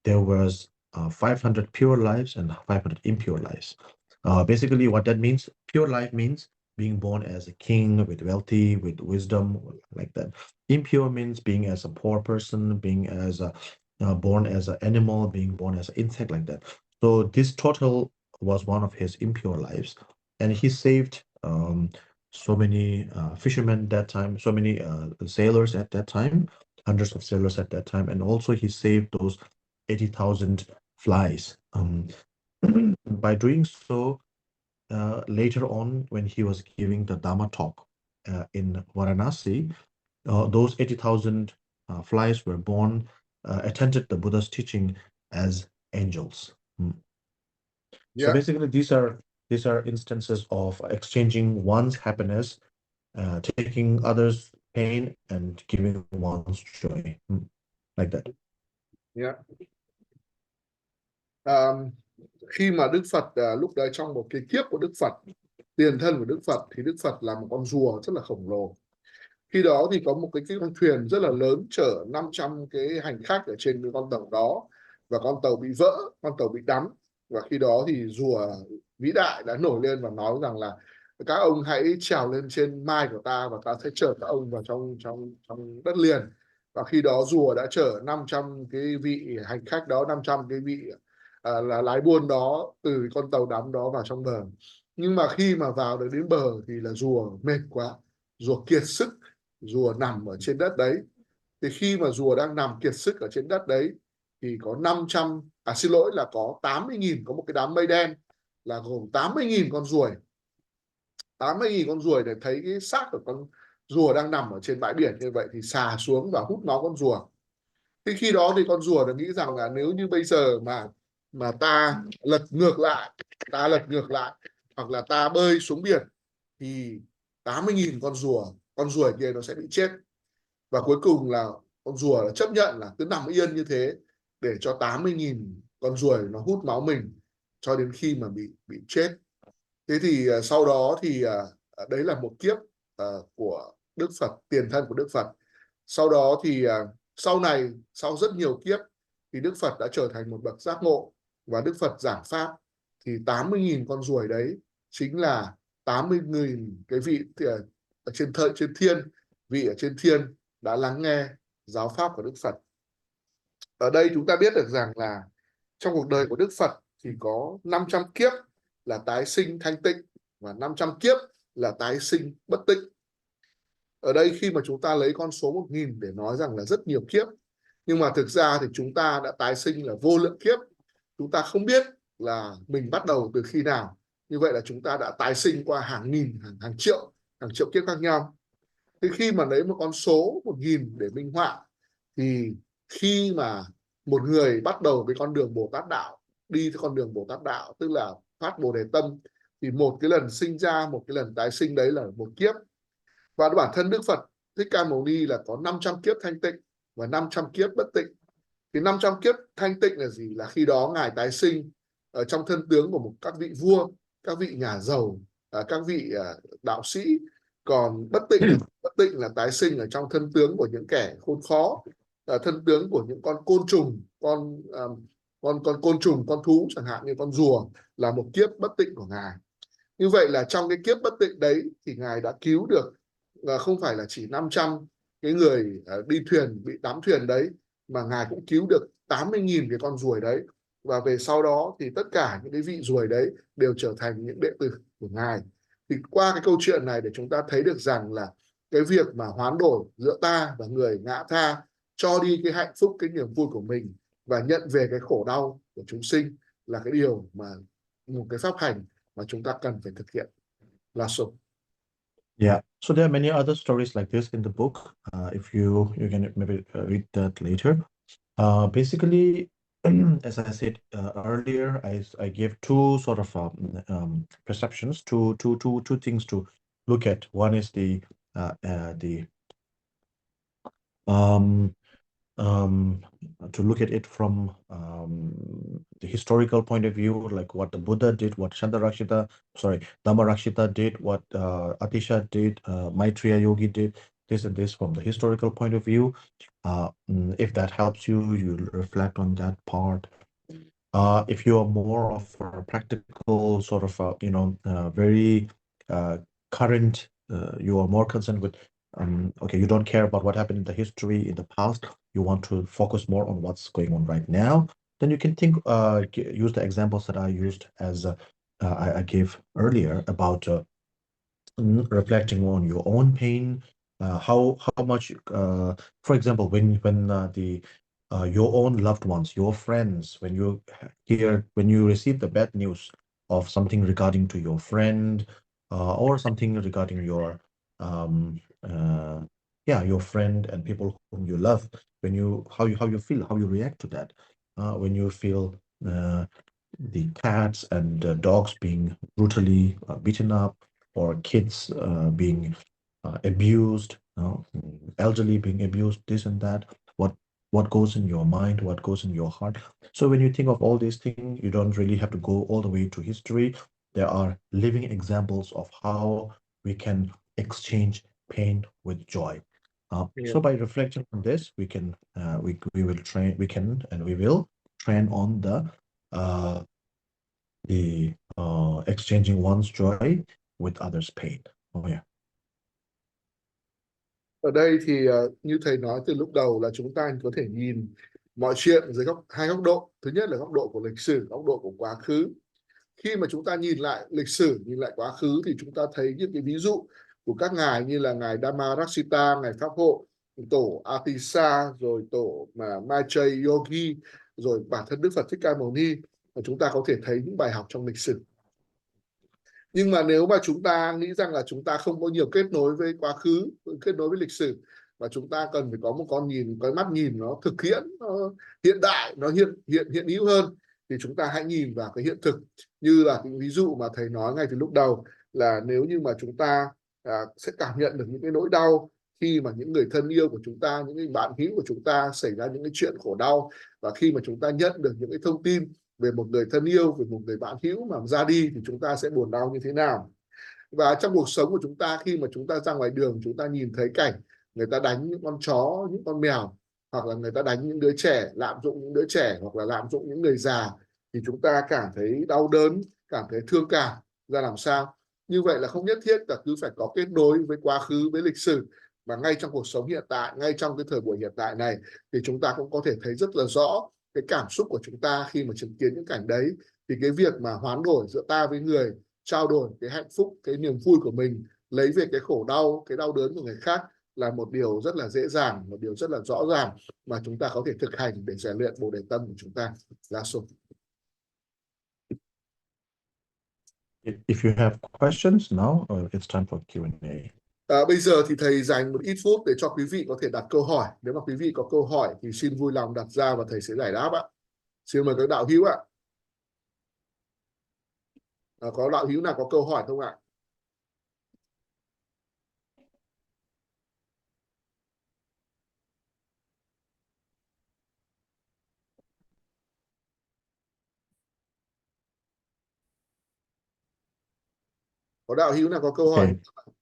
There was 500 pure lives and 500 impure lives. Basically, what that means, pure life means being born as a king with wealthy, with wisdom, like that. Impure means being as a poor person, being as a born as an animal, being born as an insect, like that. So this total was one of his impure lives, and he saved so many fishermen that time, so many sailors at that time, hundreds of sailors at that time, and also he saved those 80,000 flies. By doing so, later on, when he was giving the Dhamma talk in Varanasi, those 80,000 flies were born, attended the Buddha's teaching as angels. So Yeah. basically, these are instances of exchanging one's happiness, taking others' pain, and giving one's joy, like that. Yeah. Khi mà Đức Phật lúc đấy trong một cái kiếp của Đức Phật, tiền thân của Đức Phật, thì Đức Phật là một con rùa rất là khổng lồ. Khi đó thì có một cái con thuyền rất là lớn chở 500 cái hành khách ở trên cái con tàu đó, và con tàu bị vỡ, con tàu bị đắm. Và khi đó thì rùa vĩ đại đã nổi lên và nói rằng là các ông hãy trèo lên trên mai của ta và ta sẽ chở các ông vào trong đất liền. Và khi đó rùa đã chở 500 cái vị hành khách đó, 500 cái vị là lái buôn đó, từ con tàu đắm đó vào trong bờ. Nhưng mà khi mà vào được đến bờ thì là rùa mệt quá, rùa kiệt sức, rùa nằm ở trên đất đấy. Thì khi mà rùa đang nằm kiệt sức ở trên đất đấy thì có 500, xin lỗi, là có 80.000, có một cái đám mây đen là gồm 80.000 con ruồi. 80.000 con ruồi để thấy cái xác của con rùa đang nằm ở trên bãi biển như vậy thì xà xuống và hút máu con rùa. Thì khi đó thì con rùa đã nghĩ rằng là nếu như bây giờ mà ta lật ngược lại hoặc là ta bơi xuống biển thì 80.000 con ruồi kia nó sẽ bị chết. Và cuối cùng là con rùa chấp nhận là cứ nằm yên như thế để cho 80.000 con ruồi nó hút máu mình cho đến khi mà bị chết. Thế thì sau đó thì đấy là một kiếp của Đức Phật, tiền thân của Đức Phật. Sau đó thì Sau này, sau rất nhiều kiếp, thì Đức Phật đã trở thành một bậc giác ngộ, và Đức Phật giảng pháp, thì 80.000 con ruồi đấy chính là 80.000 cái vị ở trên thiên, vị ở trên thiên đã lắng nghe giáo pháp của Đức Phật. Ở đây chúng ta biết được rằng là trong cuộc đời của Đức Phật thì có 500 kiếp là tái sinh thanh tịnh, và 500 kiếp là tái sinh bất tịnh. Ở đây khi mà chúng ta lấy con số 1.000 để nói rằng là rất nhiều kiếp, nhưng mà thực ra thì chúng ta đã tái sinh là vô lượng kiếp. Chúng ta không biết là mình bắt đầu từ khi nào. Như vậy là chúng ta đã tái sinh qua hàng nghìn, hàng triệu kiếp khác nhau. Thì khi mà lấy một con số 1.000 để minh họa, thì khi mà một người bắt đầu với con đường Bồ Tát đạo, đi theo con đường Bồ Tát đạo, tức là phát Bồ Đề Tâm, thì một cái lần sinh ra, một cái lần tái sinh đấy là một kiếp. Và bản thân Đức Phật Thích Ca Mâu Ni là có 500 kiếp thanh tịnh và 500 kiếp bất tịnh. Thì 500 kiếp thanh tịnh là gì? Là khi đó Ngài tái sinh ở trong thân tướng của các vị vua, các vị nhà giàu, các vị đạo sĩ. Còn bất tịnh là tái sinh ở trong thân tướng của những kẻ khốn khó, thân tướng của những con côn trùng, con côn trùng, con thú, chẳng hạn như con rùa, là một kiếp bất tịnh của Ngài. Như vậy là trong cái kiếp bất tịnh đấy thì Ngài đã cứu được không phải là chỉ 500 cái người đi thuyền, bị đắm thuyền đấy, mà Ngài cũng cứu được 80.000 cái con ruồi đấy. Và về sau đó thì tất cả những cái vị ruồi đấy đều trở thành những đệ tử của Ngài. Thì qua cái câu chuyện này để chúng ta thấy được rằng là cái việc mà hoán đổi giữa ta và người ngã tha, cho đi cái hạnh phúc, cái niềm vui của mình, và nhận về cái khổ đau của chúng sinh, là cái điều mà một cái pháp hành mà chúng ta cần phải thực hiện. Là số. Yeah. So there are many other stories like this in the book. If you can maybe read that later. Basically, as I said earlier, I gave two sort of perceptions, two things to look at. One is um, to look at it from the historical point of view, like what the Buddha did, what Dhammarakshita did, what Atisha did, Maitreya Yogi did, this and this from the historical point of view. If that helps you, you reflect on that part. If you are more of a practical sort of, very current, you are more concerned with, okay, you don't care about what happened in the history in the past. You want to focus more on what's going on right now. Then you can think, use the examples that I used as I gave earlier about reflecting on your own pain, how much, for example, when the your own loved ones, your friends, when you receive the bad news of something regarding to your friend, or something regarding your your friend and people whom you love, when you how you feel, how you react to that, when you feel the cats and dogs being brutally beaten up, or kids being abused, elderly being abused, this and that. What goes in your mind, what goes in your heart. So when you think of all these things, you don't really have to go all the way to history. There are living examples of how we can exchange pain with joy. So by reflecting on this, we can we will train, we can and we will train on the exchanging one's joy with others' pain. Oh yeah. Ở đây thì như thầy nói từ lúc đầu là chúng ta có thể nhìn mọi chuyện dưới hai góc độ. Thứ nhất là góc độ của lịch sử, góc độ của quá khứ. Khi mà chúng ta nhìn lại lịch sử, nhìn lại quá khứ, thì chúng ta thấy những cái ví dụ của các ngài như là ngài Dhammarakshita, ngài Pháp Hộ, tổ Atisa, rồi tổ mà Maitreya Yogi, rồi bản thân Đức Phật Thích Ca Mâu Ni, và chúng ta có thể thấy những bài học trong lịch sử. Nhưng mà nếu mà chúng ta nghĩ rằng là chúng ta không có nhiều kết nối với quá khứ, kết nối với lịch sử, và chúng ta cần phải có một cái mắt nhìn nó thực hiện, nó hiện đại, nó hiện hữu hơn, thì chúng ta hãy nhìn vào cái hiện thực. Như là cái ví dụ mà thầy nói ngay từ lúc đầu, là nếu như mà chúng ta sẽ cảm nhận được những cái nỗi đau khi mà những người thân yêu của chúng ta, những cái bạn hữu của chúng ta xảy ra những cái chuyện khổ đau, và khi mà chúng ta nhận được những cái thông tin về một người thân yêu, về một người bạn hữu mà ra đi, thì chúng ta sẽ buồn đau như thế nào. Và trong cuộc sống của chúng ta, khi mà chúng ta ra ngoài đường, chúng ta nhìn thấy cảnh người ta đánh những con chó, những con mèo, hoặc là người ta đánh những đứa trẻ, lạm dụng những đứa trẻ, hoặc là lạm dụng những người già, thì chúng ta cảm thấy đau đớn, cảm thấy thương cảm ra làm sao. Như vậy là không nhất thiết là cứ phải có kết nối với quá khứ, với lịch sử, mà ngay trong cuộc sống hiện tại, ngay trong cái thời buổi hiện tại này, thì chúng ta cũng có thể thấy rất là rõ cái cảm xúc của chúng ta khi mà chứng kiến những cảnh đấy. Thì cái việc mà hoán đổi giữa ta với người, trao đổi cái hạnh phúc, cái niềm vui của mình, lấy về cái khổ đau, cái đau đớn của người khác, là một điều rất là dễ dàng, một điều rất là rõ ràng mà chúng ta có thể thực hành để rèn luyện bồ đề tâm của chúng ta. Là số. If you have questions now, it's time for Q&A. Bây giờ thì thầy dành một ít phút để cho quý vị có thể đặt câu hỏi. Nếu mà quý vị có câu hỏi thì xin vui lòng đặt ra và thầy sẽ giải đáp ạ. Xin mời các đạo hữu ạ. Có đạo hữu nào có câu hỏi không ạ? Có đạo hữu nào có câu hỏi?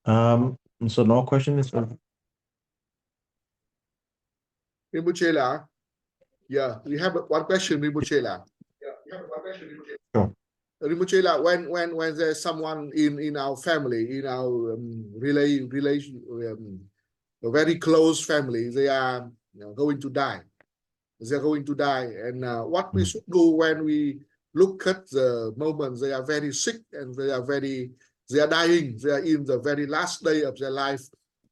Okay. So no question is. Rinpoche là? Yeah, we have one question, Rinpoche là. Sure. Rinpoche là, when there's someone in our family, in our relation, a very close family, they are going to die. They're going to die, and what we should do when we look at the moment they are very sick and they are dying, they are in the very last day of their life.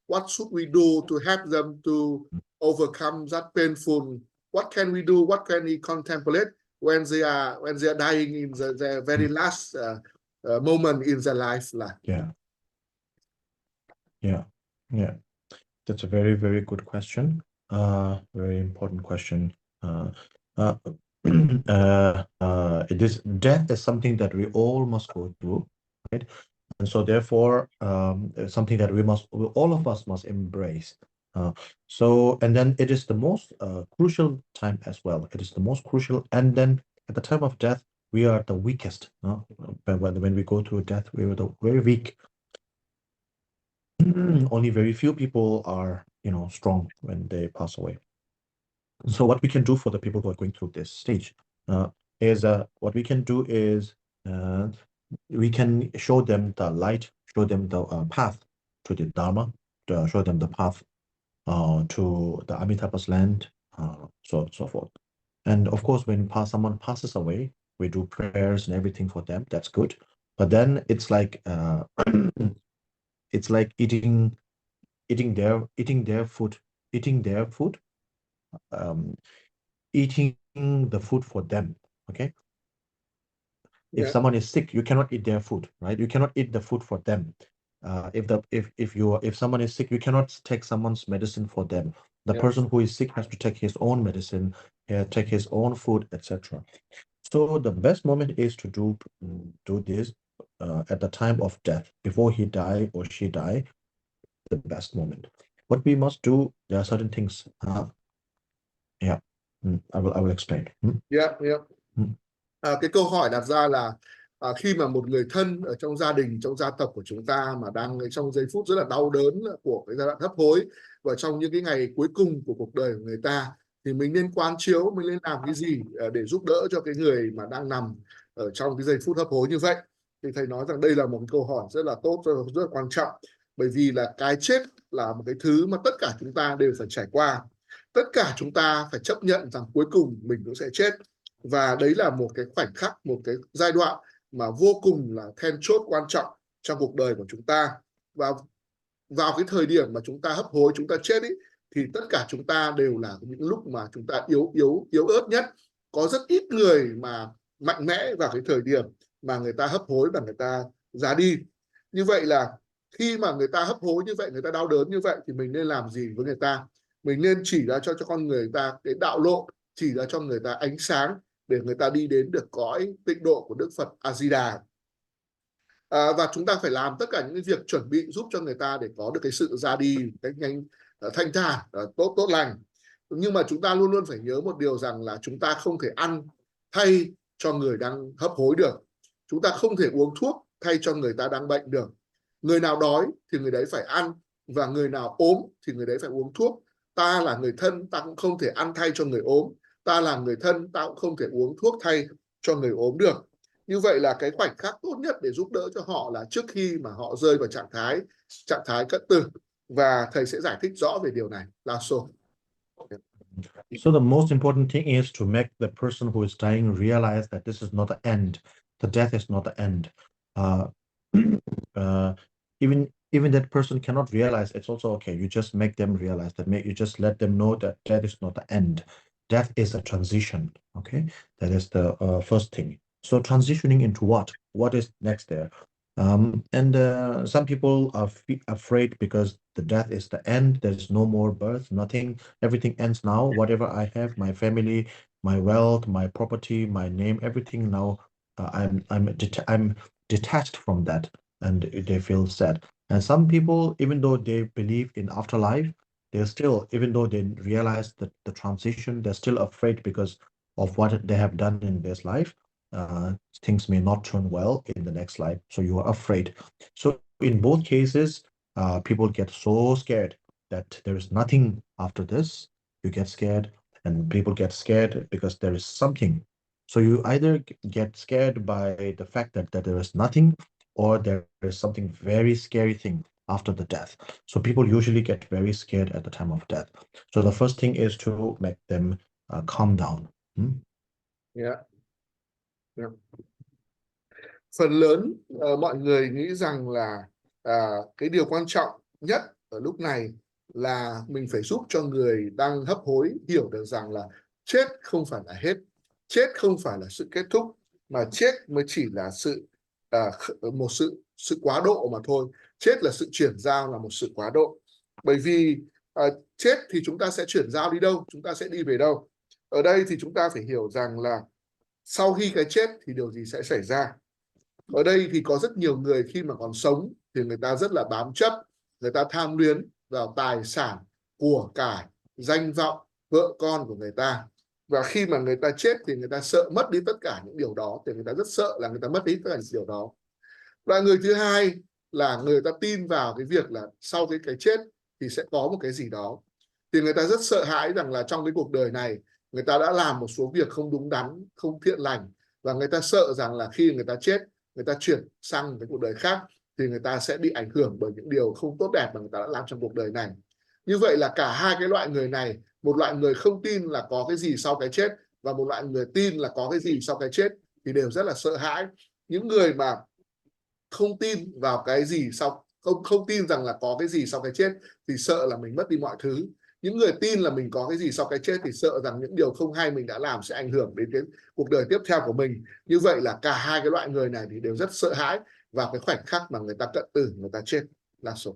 What should we do to help them to overcome that painful? What can we do? What can we contemplate when they are dying in the very last moment in their life? Yeah. That's a very, very good question. Very important question. Death is something that we all must go through, right? And so therefore, it's something that all of us must embrace. And then it is the most crucial time as well. It is the most crucial. And then at the time of death, we are the weakest. When we go through death, we are very weak. Only very few people are, strong when they pass away. So what we can do for the people who are going through this stage is what we can do is we can show them the light, show them the path to the Dharma, show them the path to the Amitabha's land, so forth. And of course, when someone passes away, we do prayers and everything for them. That's good. But then it's like it's like eating their food, eating the food for them. Okay. If someone is sick, you cannot eat their food, right? You cannot eat the food for them. If someone is sick, you cannot take someone's medicine for them. The person who is sick has to take his own medicine, take his own food, etc. So the best moment is to do this at the time of death, before he die or she die. The best moment. What we must do, there are certain things. I will explain. Cái câu hỏi đặt ra là khi mà một người thân ở trong gia đình, trong gia tộc của chúng ta mà đang trong giây phút rất là đau đớn của cái giai đoạn hấp hối, và trong những cái ngày cuối cùng của cuộc đời của người ta, thì mình nên quán chiếu, mình nên làm cái gì để giúp đỡ cho cái người mà đang nằm ở trong cái giây phút hấp hối như vậy. Thì thầy nói rằng đây là một cái câu hỏi rất là tốt, rất là quan trọng, bởi vì là cái chết là một cái thứ mà tất cả chúng ta đều phải trải qua. Tất cả chúng ta phải chấp nhận rằng cuối cùng mình cũng sẽ chết. Và đấy là một cái khoảnh khắc, một cái giai đoạn mà vô cùng là then chốt quan trọng trong cuộc đời của chúng ta. Và vào cái thời điểm mà chúng ta hấp hối, chúng ta chết ý, thì tất cả chúng ta đều là những lúc mà chúng ta yếu ớt nhất. Có rất ít người mà mạnh mẽ vào cái thời điểm mà người ta hấp hối và người ta ra đi. Như vậy là khi mà người ta hấp hối như vậy, người ta đau đớn như vậy, thì mình nên làm gì với người ta? Mình nên chỉ ra cho con người ta cái đạo lộ, chỉ ra cho người ta ánh sáng để người ta đi đến được cõi tịnh độ của Đức Phật A Di Đà. Và chúng ta phải làm tất cả những cái việc chuẩn bị giúp cho người ta để có được cái sự ra đi cách nhanh, thanh thản, tốt lành. Nhưng mà chúng ta luôn luôn phải nhớ một điều rằng là chúng ta không thể ăn thay cho người đang hấp hối được. Chúng ta không thể uống thuốc thay cho người ta đang bệnh được. Người nào đói thì người đấy phải ăn, và người nào ốm thì người đấy phải uống thuốc. ta là người thân, ta cũng không thể ăn thay cho người ốm. Ta là người thân, ta cũng không thể uống thuốc thay cho người ốm được. Như vậy là cái khoảnh khắc tốt nhất để giúp đỡ cho họ là trước khi mà họ rơi vào trạng thái cận tử. Và thầy sẽ giải thích rõ về điều này. Là số. So the most important thing is to make the person who is dying realize that this is not the end. The death is not the end. Uh, even that person cannot realize, it's also okay. You just make them realize that. You just let them know that death is not the end. Death is a transition. Okay, that is the first thing. So transitioning into what? What is next there? And some people are afraid because the death is the end. There's no more birth, nothing. Everything ends now. Whatever I have, my family, my wealth, my property, my name, everything now. I'm detached from that, and they feel sad. And some people, even though they believe in afterlife, they're still, even though they realize that the transition, they're still afraid because of what they have done in this life. Things may not turn well in the next life, so you are afraid. So in both cases, people get so scared that there is nothing after this. You get scared, and people get scared because there is something. So you either get scared by the fact that there is nothing, or there is something very scary thing after the death. So people usually get very scared at the time of death. So the first thing is to make them calm down. Yeah. Yeah. Phần lớn mọi người nghĩ rằng là cái điều quan trọng nhất ở lúc này là mình phải giúp cho người đang hấp hối hiểu được rằng là chết không phải là hết, chết không phải là sự kết thúc, mà chết mới chỉ là một sự quá độ mà thôi. Chết là sự chuyển giao, là một sự quá độ. Bởi vì chết thì chúng ta sẽ chuyển giao đi đâu, chúng ta sẽ đi về đâu. Ở đây thì chúng ta phải hiểu rằng là sau khi cái chết thì điều gì sẽ xảy ra. Ở đây thì có rất nhiều người khi mà còn sống thì người ta rất là bám chấp, người ta tham luyến vào tài sản, của cải, danh vọng, vợ con của người ta. Và khi mà người ta chết thì người ta sợ mất đi tất cả những điều đó, thì người ta rất sợ là người ta mất đi tất cả những điều đó. Loại người thứ hai là người ta tin vào cái việc là sau cái chết thì sẽ có một cái gì đó. Thì người ta rất sợ hãi rằng là trong cái cuộc đời này người ta đã làm một số việc không đúng đắn, không thiện lành, và người ta sợ rằng là khi người ta chết, người ta chuyển sang cái cuộc đời khác thì người ta sẽ bị ảnh hưởng bởi những điều không tốt đẹp mà người ta đã làm trong cuộc đời này. Như vậy là cả hai cái loại người này, một loại người không tin là có cái gì sau cái chết, và một loại người tin là có cái gì sau cái chết, thì đều rất là sợ hãi. Những người mà không tin vào cái gì sau, không tin rằng là có cái gì sau cái chết thì sợ là mình mất đi mọi thứ. Những người tin là mình có cái gì sau cái chết thì sợ rằng những điều không hay mình đã làm sẽ ảnh hưởng đến cái cuộc đời tiếp theo của mình. Như vậy là cả hai cái loại người này thì đều rất sợ hãi vào cái khoảnh khắc mà người ta cận tử, người ta chết là số.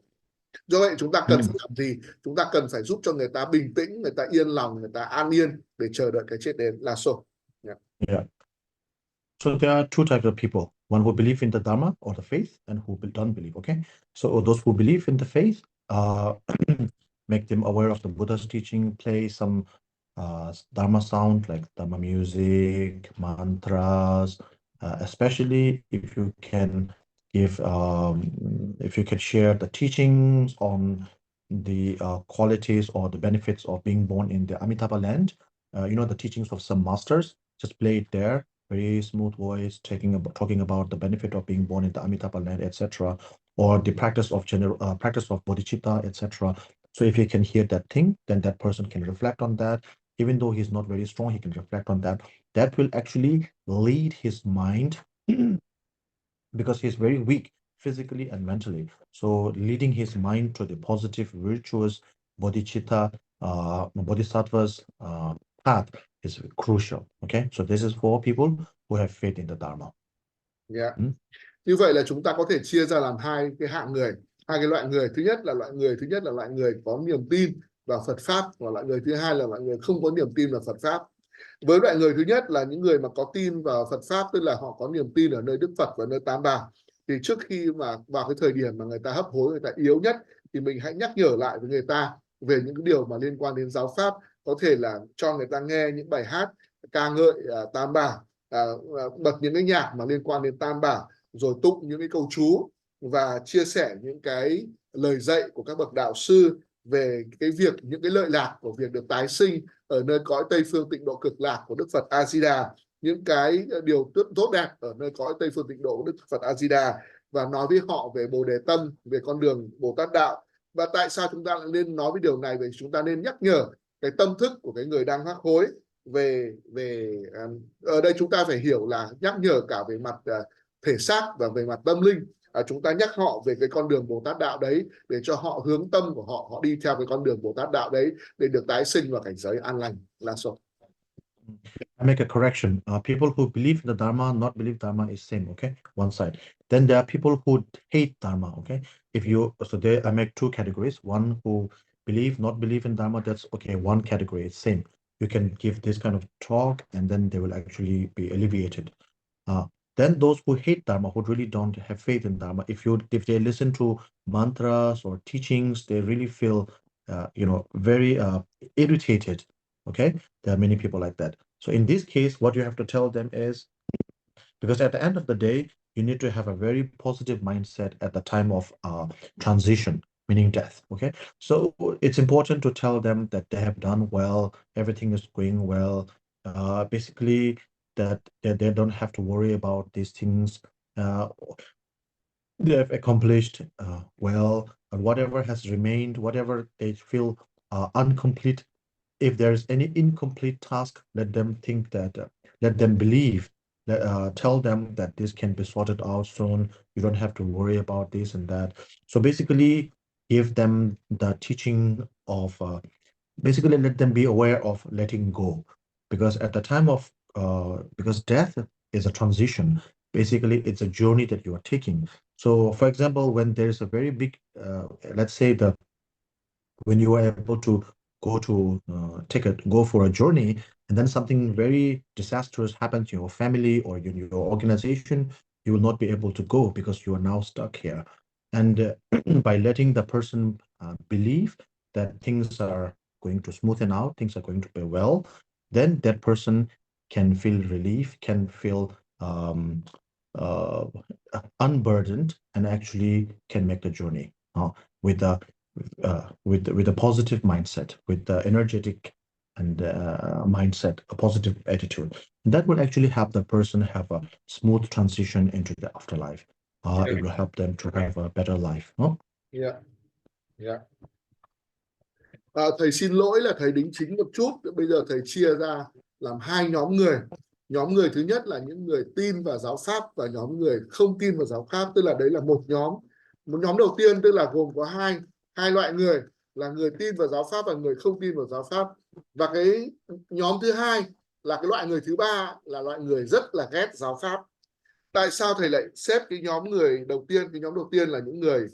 Do vậy chúng ta cần phải làm gì? Chúng ta cần phải giúp cho người ta bình tĩnh, người ta yên lòng, người ta an yên để chờ đợi cái chết đến là số. Yeah. So there are two types of people: one who believe in the Dharma or the faith, and who don't believe. Okay, so those who believe in the faith, make them aware of the Buddha's teaching, play some Dharma sound like Dharma music, mantras, especially if you can give, if you can share the teachings on the qualities or the benefits of being born in the Amitabha land. The teachings of some masters, just play it there, very smooth voice, talking about the benefit of being born in the Amitabha land, etc., or the practice of bodhicitta, etc. So if you can hear that thing, then that person can reflect on that. Even though he's not very strong, he can reflect on that. That will actually lead his mind because he's very weak physically and mentally. So leading his mind to the positive, virtuous bodhicitta, bodhisattvas path is crucial. Okay, so this is for people who have faith in the Dharma. Yeah. Như vậy là chúng ta có thể chia ra làm hai cái hạng người, hai cái loại người. Thứ nhất là loại người có niềm tin vào Phật pháp, và loại người thứ hai là loại người không có niềm tin vào Phật pháp. Với loại người thứ nhất là những người mà có tin vào Phật pháp, tức là họ có niềm tin ở nơi Đức Phật và nơi Tam Bảo, thì trước khi mà vào cái thời điểm mà người ta hấp hối, người ta yếu nhất, thì mình hãy nhắc nhở lại với người ta về những cái điều mà liên quan đến giáo pháp. Có thể là cho người ta nghe những bài hát ca ngợi Tam Bảo, bật những cái nhạc mà liên quan đến Tam Bảo, rồi tụng những cái câu chú và chia sẻ những cái lời dạy của các bậc đạo sư về cái việc những cái lợi lạc của việc được tái sinh ở nơi cõi Tây phương tịnh độ cực lạc của Đức Phật A Di Đà, những cái điều tốt đẹp ở nơi cõi Tây phương tịnh độ của Đức Phật A Di Đà, và nói với họ về Bồ Đề Tâm, về con đường Bồ Tát đạo. Và tại sao chúng ta lại nên nói với điều này? Vì chúng ta nên nhắc nhở cái tâm thức của cái người đang hắc hối về ở đây chúng ta phải hiểu là nhắc nhở cả về mặt thể xác và về mặt tâm linh. Chúng ta nhắc họ về cái con đường Bồ Tát đạo đấy, để cho họ hướng tâm của họ, họ đi theo cái con đường Bồ Tát đạo đấy để được tái sinh vào cảnh giới an lành là số. I make a correction. People who believe in the Dharma, not believe Dharma is same, okay? One side. Then there are people who hate Dharma, okay? If you, so there I make two categories. One who believe, not believe in Dharma, that's okay, one category, it's same. You can give this kind of talk and then they will actually be alleviated. Then those who hate Dharma, who really don't have faith in Dharma, if they listen to mantras or teachings, they really feel, very irritated, okay? There are many people like that. So in this case, what you have to tell them is, because at the end of the day, you need to have a very positive mindset at the time of transition, meaning death. Okay. So it's important to tell them that they have done well, everything is going well. Basically, that they don't have to worry about these things. They have accomplished well, and whatever has remained, whatever they feel incomplete, if there is any incomplete task, let them think that, let them believe, tell them that this can be sorted out soon. You don't have to worry about this and that. So basically, give them the teaching of, basically let them be aware of letting go, because at the time of, because death is a transition. Basically, it's a journey that you are taking. So, for example, when there's a very big, let's say when you are able to go for a journey, and then something very disastrous happens to your family or your organization, you will not be able to go because you are now stuck here. And by letting the person believe that things are going to smoothen out, things are going to be well, then that person can feel relief, can feel uh, unburdened, and actually can make the journey with a with a positive mindset, with the energetic and mindset, a positive attitude. That will actually help the person have a smooth transition into the afterlife. It will help them to have a better life. Yeah. Yeah. Thầy xin lỗi là thầy đính chính một chút. Bây giờ thầy chia ra làm hai nhóm người. Nhóm người thứ nhất là những người tin vào giáo pháp, và nhóm người không tin vào giáo pháp, tức là đấy là một nhóm. Một nhóm đầu tiên tức là gồm có hai loại người, là người tin vào giáo pháp và người không tin vào giáo pháp. Và cái nhóm thứ hai là cái loại người thứ ba, là loại người rất là ghét giáo pháp. Tại sao thầy lại xếp cái nhóm người đầu tiên? Cái nhóm đầu tiên là những người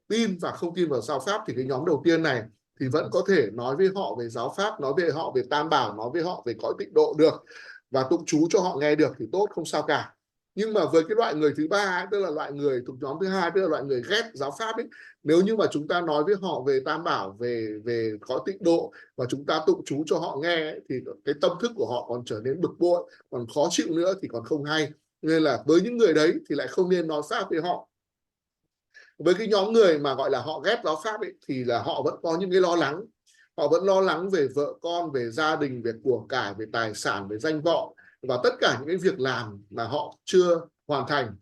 tin và không tin vào giáo pháp. Thì cái nhóm đầu tiên này thì vẫn có thể nói với họ về giáo pháp, nói với họ về tam bảo, nói với họ về cõi tịnh độ được, và tụng chú cho họ nghe được thì tốt, không sao cả. Nhưng mà với cái loại người thứ ba ấy, tức là loại người thuộc nhóm thứ hai, tức là loại người ghét giáo pháp ấy, nếu như mà chúng ta nói với họ về tam bảo, về cõi tịnh độ, và chúng ta tụng chú cho họ nghe ấy, thì cái tâm thức của họ còn trở nên bực bội, còn khó chịu nữa thì còn không hay. Nên là với những người đấy thì lại không nên nói pháp với họ. Với cái nhóm người mà gọi là họ ghét giáo pháp ấy, thì là họ vẫn có những cái lo lắng. Họ vẫn lo lắng về vợ con, về gia đình, về của cải, về tài sản, về danh vọng, và tất cả những cái việc làm mà họ chưa hoàn thành.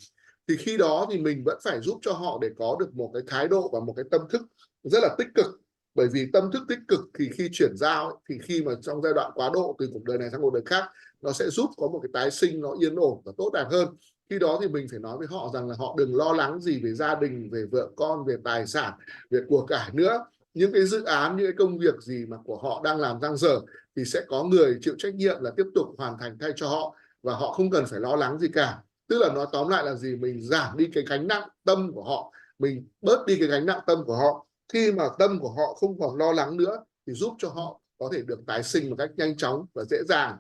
Thì khi đó thì mình vẫn phải giúp cho họ để có được một cái thái độ và một cái tâm thức rất là tích cực. Bởi vì tâm thức tích cực thì khi chuyển giao ấy, thì khi mà trong giai đoạn quá độ từ cuộc đời này sang cuộc đời khác, nó sẽ giúp có một cái tái sinh nó yên ổn và tốt đẹp hơn. Khi đó thì mình phải nói với họ rằng là họ đừng lo lắng gì về gia đình, về vợ con, về tài sản, về của cải nữa. Những cái dự án, những cái công việc gì mà của họ đang làm dang dở thì sẽ có người chịu trách nhiệm là tiếp tục hoàn thành thay cho họ, và họ không cần phải lo lắng gì cả. Tức là nói tóm lại là gì? Mình giảm đi cái gánh nặng tâm của họ, mình bớt đi cái gánh nặng tâm của họ. Khi mà tâm của họ không còn lo lắng nữa thì giúp cho họ có thể được tái sinh một cách nhanh chóng và dễ dàng.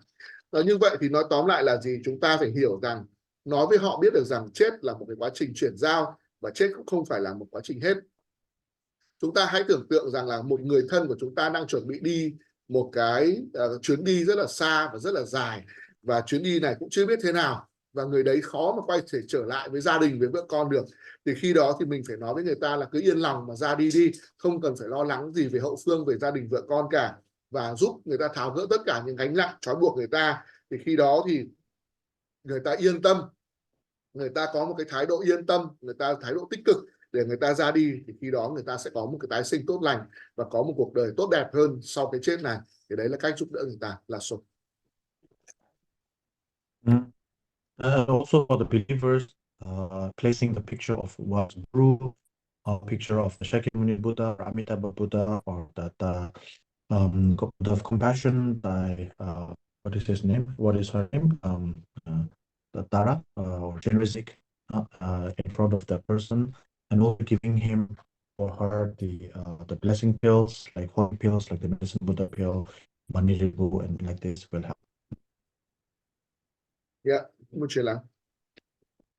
Như vậy thì nói tóm lại là gì? Chúng ta phải hiểu rằng, nói với họ biết được rằng chết là một cái quá trình chuyển giao, và chết cũng không phải là một quá trình hết. Chúng ta hãy tưởng tượng rằng là một người thân của chúng ta đang chuẩn bị đi một cái chuyến đi rất là xa và rất là dài, và chuyến đi này cũng chưa biết thế nào. và người đấy khó mà quay thể trở lại với gia đình, với vợ con được, thì khi đó thì mình phải nói với người ta là cứ yên lòng mà ra đi đi, không cần phải lo lắng gì về hậu phương, về gia đình vợ con cả, và giúp người ta tháo gỡ tất cả những gánh nặng trói buộc người ta. Thì khi đó thì người ta yên tâm, người ta có một cái thái độ yên tâm, người ta thái độ tích cực để người ta ra đi, thì khi đó người ta sẽ có một cái tái sinh tốt lành và có một cuộc đời tốt đẹp hơn sau cái chết này. Thì đấy là cách giúp đỡ người ta là số. Also for the believers, placing the picture of what Guru, or picture of the Shakyamuni Buddha, or Amitabha Buddha, or that Buddha of compassion by what is his name? What is her name? The Tara or Chenrizik in front of that person, and also giving him or her the blessing pills, like holy pills, like the medicine Buddha pill, Manilibu, and like this will help. Yeah, một chuyện là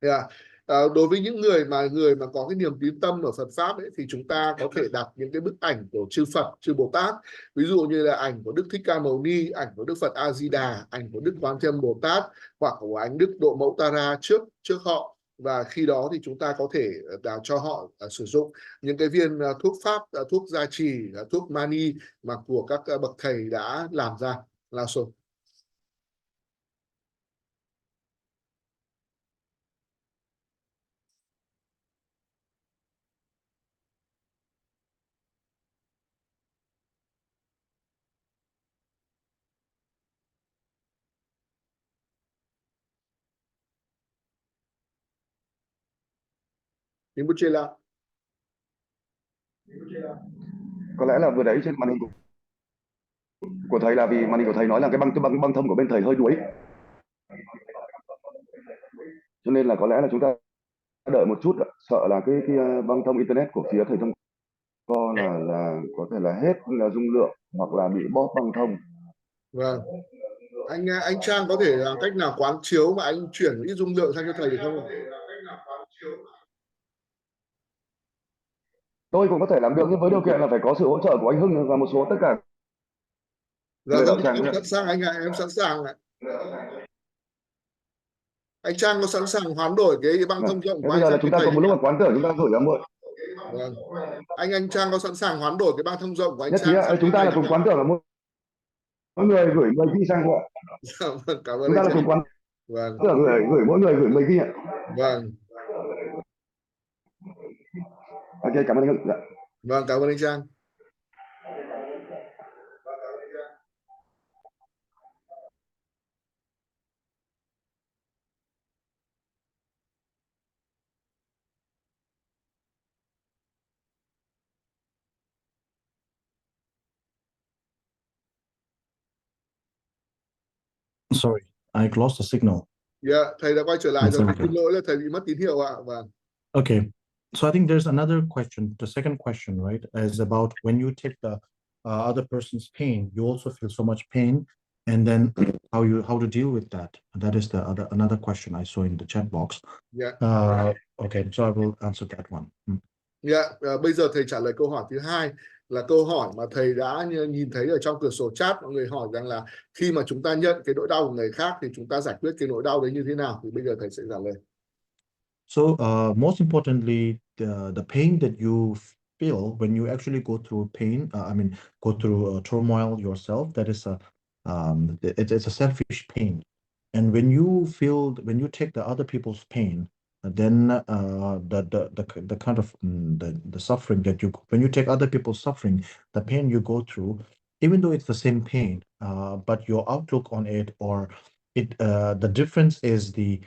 yeah. Đối với những người mà có cái niềm tín tâm ở Phật pháp ấy, thì chúng ta có thể đặt những cái bức ảnh của chư Phật, chư Bồ Tát, ví dụ như là ảnh của Đức Thích Ca Mâu Ni, ảnh của Đức Phật A Di Đà, ảnh của Đức Quán Thế Âm Bồ Tát, hoặc của ảnh Đức Độ Mẫu Tara trước họ, và khi đó thì chúng ta có thể cho họ sử dụng những cái viên thuốc pháp, thuốc gia trì, thuốc mani mà của các bậc thầy đã làm ra là số. Rinpoche là Có lẽ là vừa đấy trên màn hình của thầy là vì màn hình của thầy nói là cái băng thông của bên thầy hơi đuối, cho nên là có lẽ là chúng ta đợi một chút, sợ là cái băng thông internet của phía thầy Tongkhor là có thể là hết là dung lượng hoặc là bị bóp băng thông. Vâng, anh Trang có thể làm cách nào quán chiếu mà anh chuyển ít dung lượng sang cho thầy được không? Tôi cũng có thể làm được, nhưng với điều kiện là phải có sự hỗ trợ của anh Hưng và một số tất cả người đạo tràng. Em sẵn sàng anh ạ, em sẵn sàng ạ. Anh Trang có sẵn sàng hoán đổi cái băng thông rộng của bây anh giờ là sang chúng cho ta thầy? có một lúc mà quán tưởng chúng ta gửi ra muộn. Vâng. Anh Trang có sẵn sàng hoán đổi cái băng thông rộng của anh Nhất Trang trí sang chúng ta thầy là cùng quán tưởng là mỗi người gửi 10 ghi sang ạ. Vâng, cảm ơn Chúng ta anh là Trang. cùng quán Vâng. tưởng gửi mỗi người gửi 10 ghi ạ. Vâng. Ok, cảm ơn anh Hưng. Dạ. Vâng, cảm ơn anh Trang. Sorry, I lost the signal. Yeah, thầy đã quay trở lại rồi. Xin lỗi là thầy bị mất tín hiệu ạ. Vâng. Okay, so I think there's another question. The second question, right, is about when you take the other person's pain, you also feel so much pain, and then how to deal with that. And that is the another question I saw in the chat box. Yeah. Okay, so I will answer that one. Bây giờ thầy trả lời câu hỏi thứ hai, là câu hỏi mà thầy đã nhìn thấy ở trong cửa sổ chat. Mọi người hỏi rằng là khi mà chúng ta nhận cái nỗi đau của người khác thì chúng ta giải quyết cái nỗi đau đấy như thế nào, thì bây giờ thầy sẽ trả lời. So most importantly, the pain that you feel when you actually go through pain, go through turmoil yourself, that is it's a selfish pain. And when you take the other people's pain, then the kind of the suffering that when you take other people's suffering, the pain you go through, even though it's the same pain, but your outlook on it, or the difference is the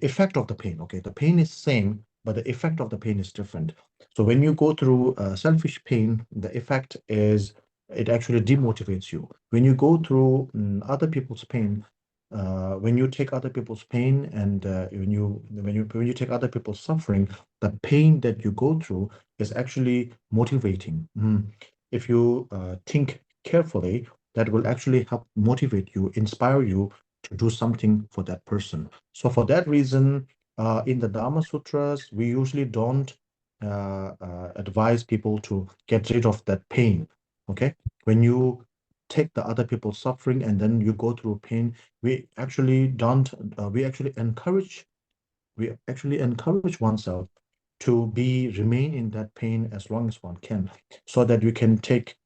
effect of the pain. Okay, the pain is same, but the effect of the pain is different. So when you go through selfish pain, the effect is it actually demotivates you. When you go through other people's pain, when you take other people's pain, and when you take other people's suffering, the pain that you go through is actually motivating. If you think carefully, that will actually help motivate you, inspire you to do something for that person. So for that reason, in the Dharma Sutras, we usually don't advise people to get rid of that pain. Okay, when you take the other people's suffering and then you go through pain. We actually don't. We actually encourage oneself to remain in that pain as long as one can, so that you can take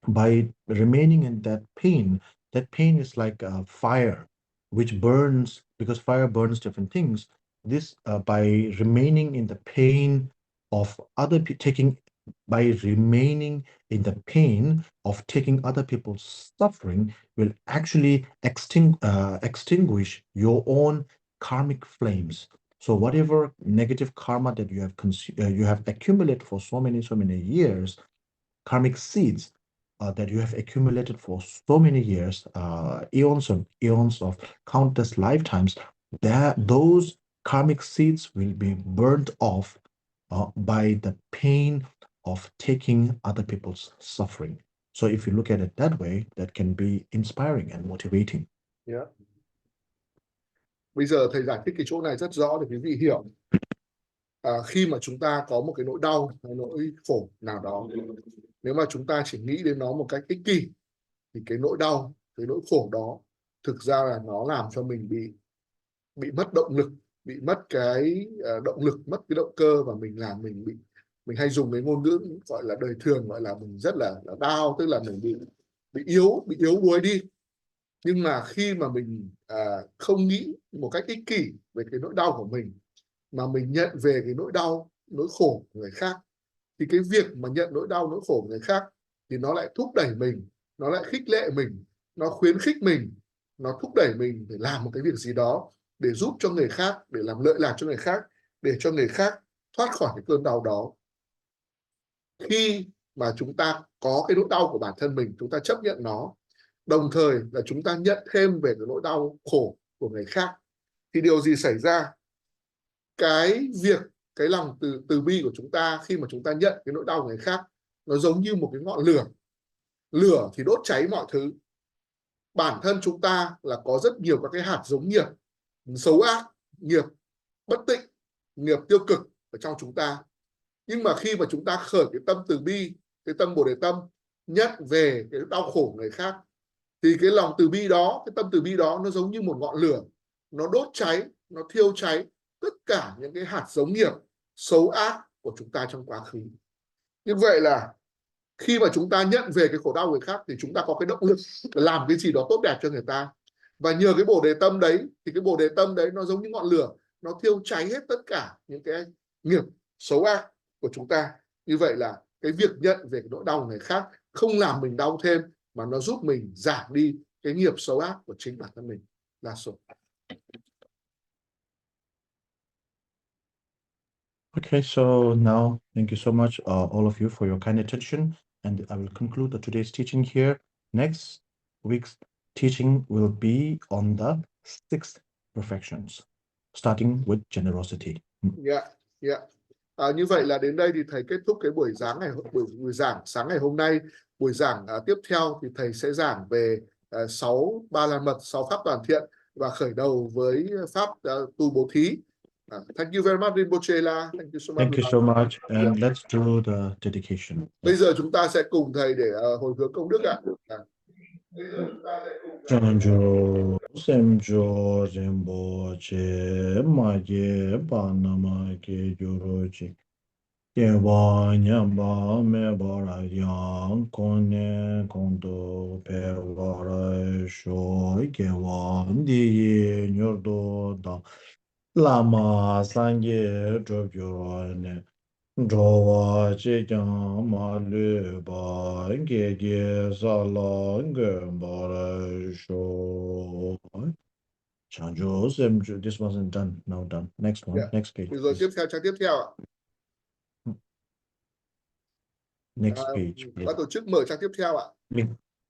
by remaining in that pain. That pain is like a fire which burns, because fire burns different things. This by remaining in the pain of taking by remaining in the pain of taking other people's suffering will actually extinguish your own karmic flames. So whatever negative karma that you have accumulated for so many years, karmic seeds that you have accumulated for so many years, eons of countless lifetimes, that those karmic seeds will be burned off by the pain of taking other people's suffering. So if you look at it that way, that can be inspiring and motivating. Yeah. Bây giờ thầy giải thích cái chỗ này rất rõ để quý vị hiểu. Khi mà chúng ta có một cái nỗi đau, hay nỗi khổ nào đó, nếu mà chúng ta chỉ nghĩ đến nó một cách ích kỷ, thì cái nỗi đau, cái nỗi khổ đó thực ra là nó làm cho mình bị mất động lực, bị mất cái động lực, mất cái động cơ, và mình hay dùng cái ngôn ngữ gọi là đời thường, gọi là mình rất là đau, tức là mình bị yếu đuối đi. Nhưng mà khi mà mình không nghĩ một cách ích kỷ về cái nỗi đau của mình, mà mình nhận về cái nỗi đau, nỗi khổ của người khác, thì cái việc mà nhận nỗi đau, nỗi khổ của người khác thì nó lại thúc đẩy mình, nó lại khích lệ mình, nó khuyến khích mình, nó thúc đẩy mình để làm một cái việc gì đó để giúp cho người khác, để làm lợi lạc cho người khác, để cho người khác thoát khỏi cái cơn đau đó. Khi mà chúng ta có cái nỗi đau của bản thân mình, chúng ta chấp nhận nó, đồng thời là chúng ta nhận thêm về cái nỗi đau khổ của người khác, thì điều gì xảy ra? Cái lòng từ bi của chúng ta, khi mà chúng ta nhận cái nỗi đau của người khác, nó giống như một cái ngọn lửa. Lửa thì đốt cháy mọi thứ. Bản thân chúng ta là có rất nhiều các cái hạt giống nghiệp xấu ác, nghiệp bất tịnh, nghiệp tiêu cực ở trong chúng ta. Nhưng mà khi mà chúng ta khởi cái tâm từ bi, cái tâm Bồ Đề Tâm, nhận về cái đau khổ của người khác, thì cái lòng từ bi đó, cái tâm từ bi đó, nó giống như một ngọn lửa, nó đốt cháy, nó thiêu cháy tất cả những cái hạt giống nghiệp xấu ác của chúng ta trong quá khứ. Như vậy là khi mà chúng ta nhận về cái khổ đau người khác, thì chúng ta có cái động lực làm cái gì đó tốt đẹp cho người ta. Và nhờ cái Bồ Đề Tâm đấy, thì cái Bồ Đề Tâm đấy nó giống như ngọn lửa, nó thiêu cháy hết tất cả những cái nghiệp xấu ác của chúng ta. Như vậy là cái việc nhận về cái nỗi đau của người khác không làm mình đau thêm, mà nó giúp mình giảm đi cái nghiệp xấu ác của chính bản thân mình. Là số. Okay, so now thank you so much, all of you, for your kind attention, and I will conclude today's teaching here. Next week's teaching will be on the 6 perfections, starting with generosity. Như vậy là đến đây thì thầy kết thúc cái buổi giảng sáng ngày hôm nay. Buổi giảng tiếp theo thì thầy sẽ giảng về 6 ba la mật, 6 pháp toàn thiện, và khởi đầu với pháp tu bố thí. Thank you very much, Rinpoche La. Thank you so much. Thank you so much, and let's do the dedication. Bây giờ chúng ta sẽ cùng thầy để hồi hướng công đức ạ. Chanjo semjo Rinpoche maje panama ke gyoroji Yewa nyamba me bara yang kone kondo pe bara sho gewa ndiye nyordo da lama sangye drobyo ne Drowa chikyang ma lu ba ge ge sa la nge bara sho. Chanjo semjo, this wasn't done, now done. Next one, next page. Rồi tiếp theo, trang tiếp theo ạ. Next page. Ban tổ chức mở trang tiếp theo ạ.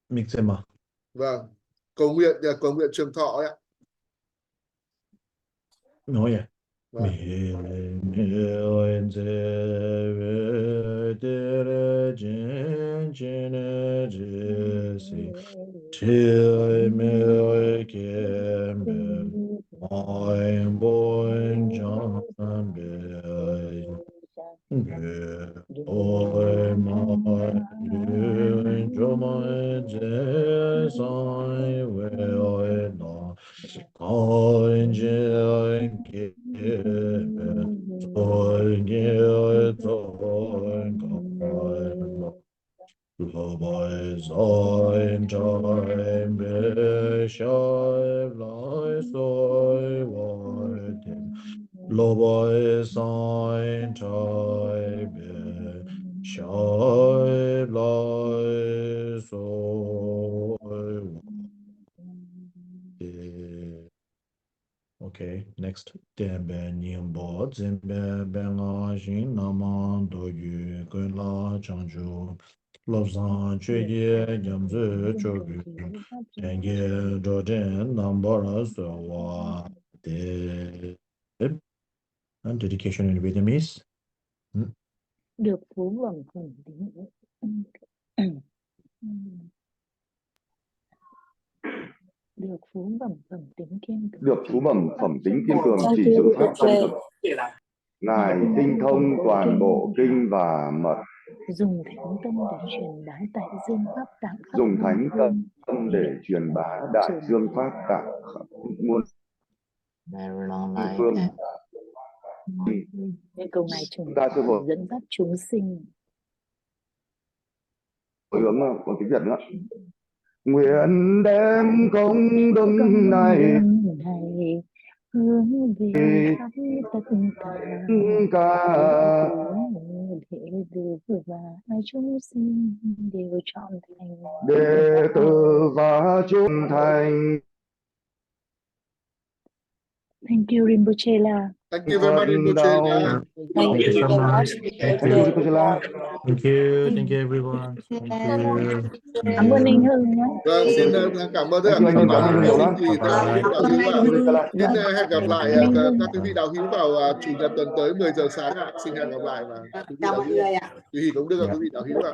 Mixema. Vâng. Cầu nguyện trường thọ ạ. Oh yeah. Vâng. lai soi voi tim lo voi sai chai be shai lai soi voi. Okay, next. Tembe nyingbo zembe benga jin naman do yu gun la changju lobzan chue ye nyamzu chogu tenge doden nambara sowa de. And dedication in Vietnamese. Được phú bằng phẩm tính. Được phú bằng phẩm tính kiên cường. Được phú bẩm phẩm tính kiên cường, chỉ giữ pháp trong thực. Ngài tinh thông toàn bộ kinh và mật. Dùng thánh tâm để truyền bá đại dương pháp tạng khắp Dùng thánh muôn tâm để truyền bá đại dương pháp tạng khắp muôn phương. Cái câu này chúng ta sẽ hồi dẫn dắt chúng sinh. hướng một tiếng Việt nữa. Nguyện đem công đức này hướng về khắp tất cả đệ tử và chúng sinh đều trọn thành. Đệ tử và chúng thành. Thank you Rinpoche La. Thank you very much, Rinpoche La. Thank you so much. Thank you. Rinpoche La. Thank you everyone. Thank you. Cảm ơn anh Hưng nhé. Vâng, xin cảm ơn tất cả quý vị đạo hữu. Xin thì tất cả quý vị đạo hữu ạ. Xin hẹn gặp lại các quý vị đạo hữu vào chủ nhật tuần tới 10 giờ sáng ạ. Xin hẹn gặp lại và quý vị đạo hữu. Quý vị cũng được quý vị đạo hữu ạ.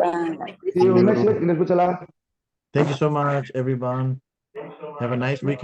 See you next week, Rinpoche La. Thank you so much, everyone. Have a nice weekend.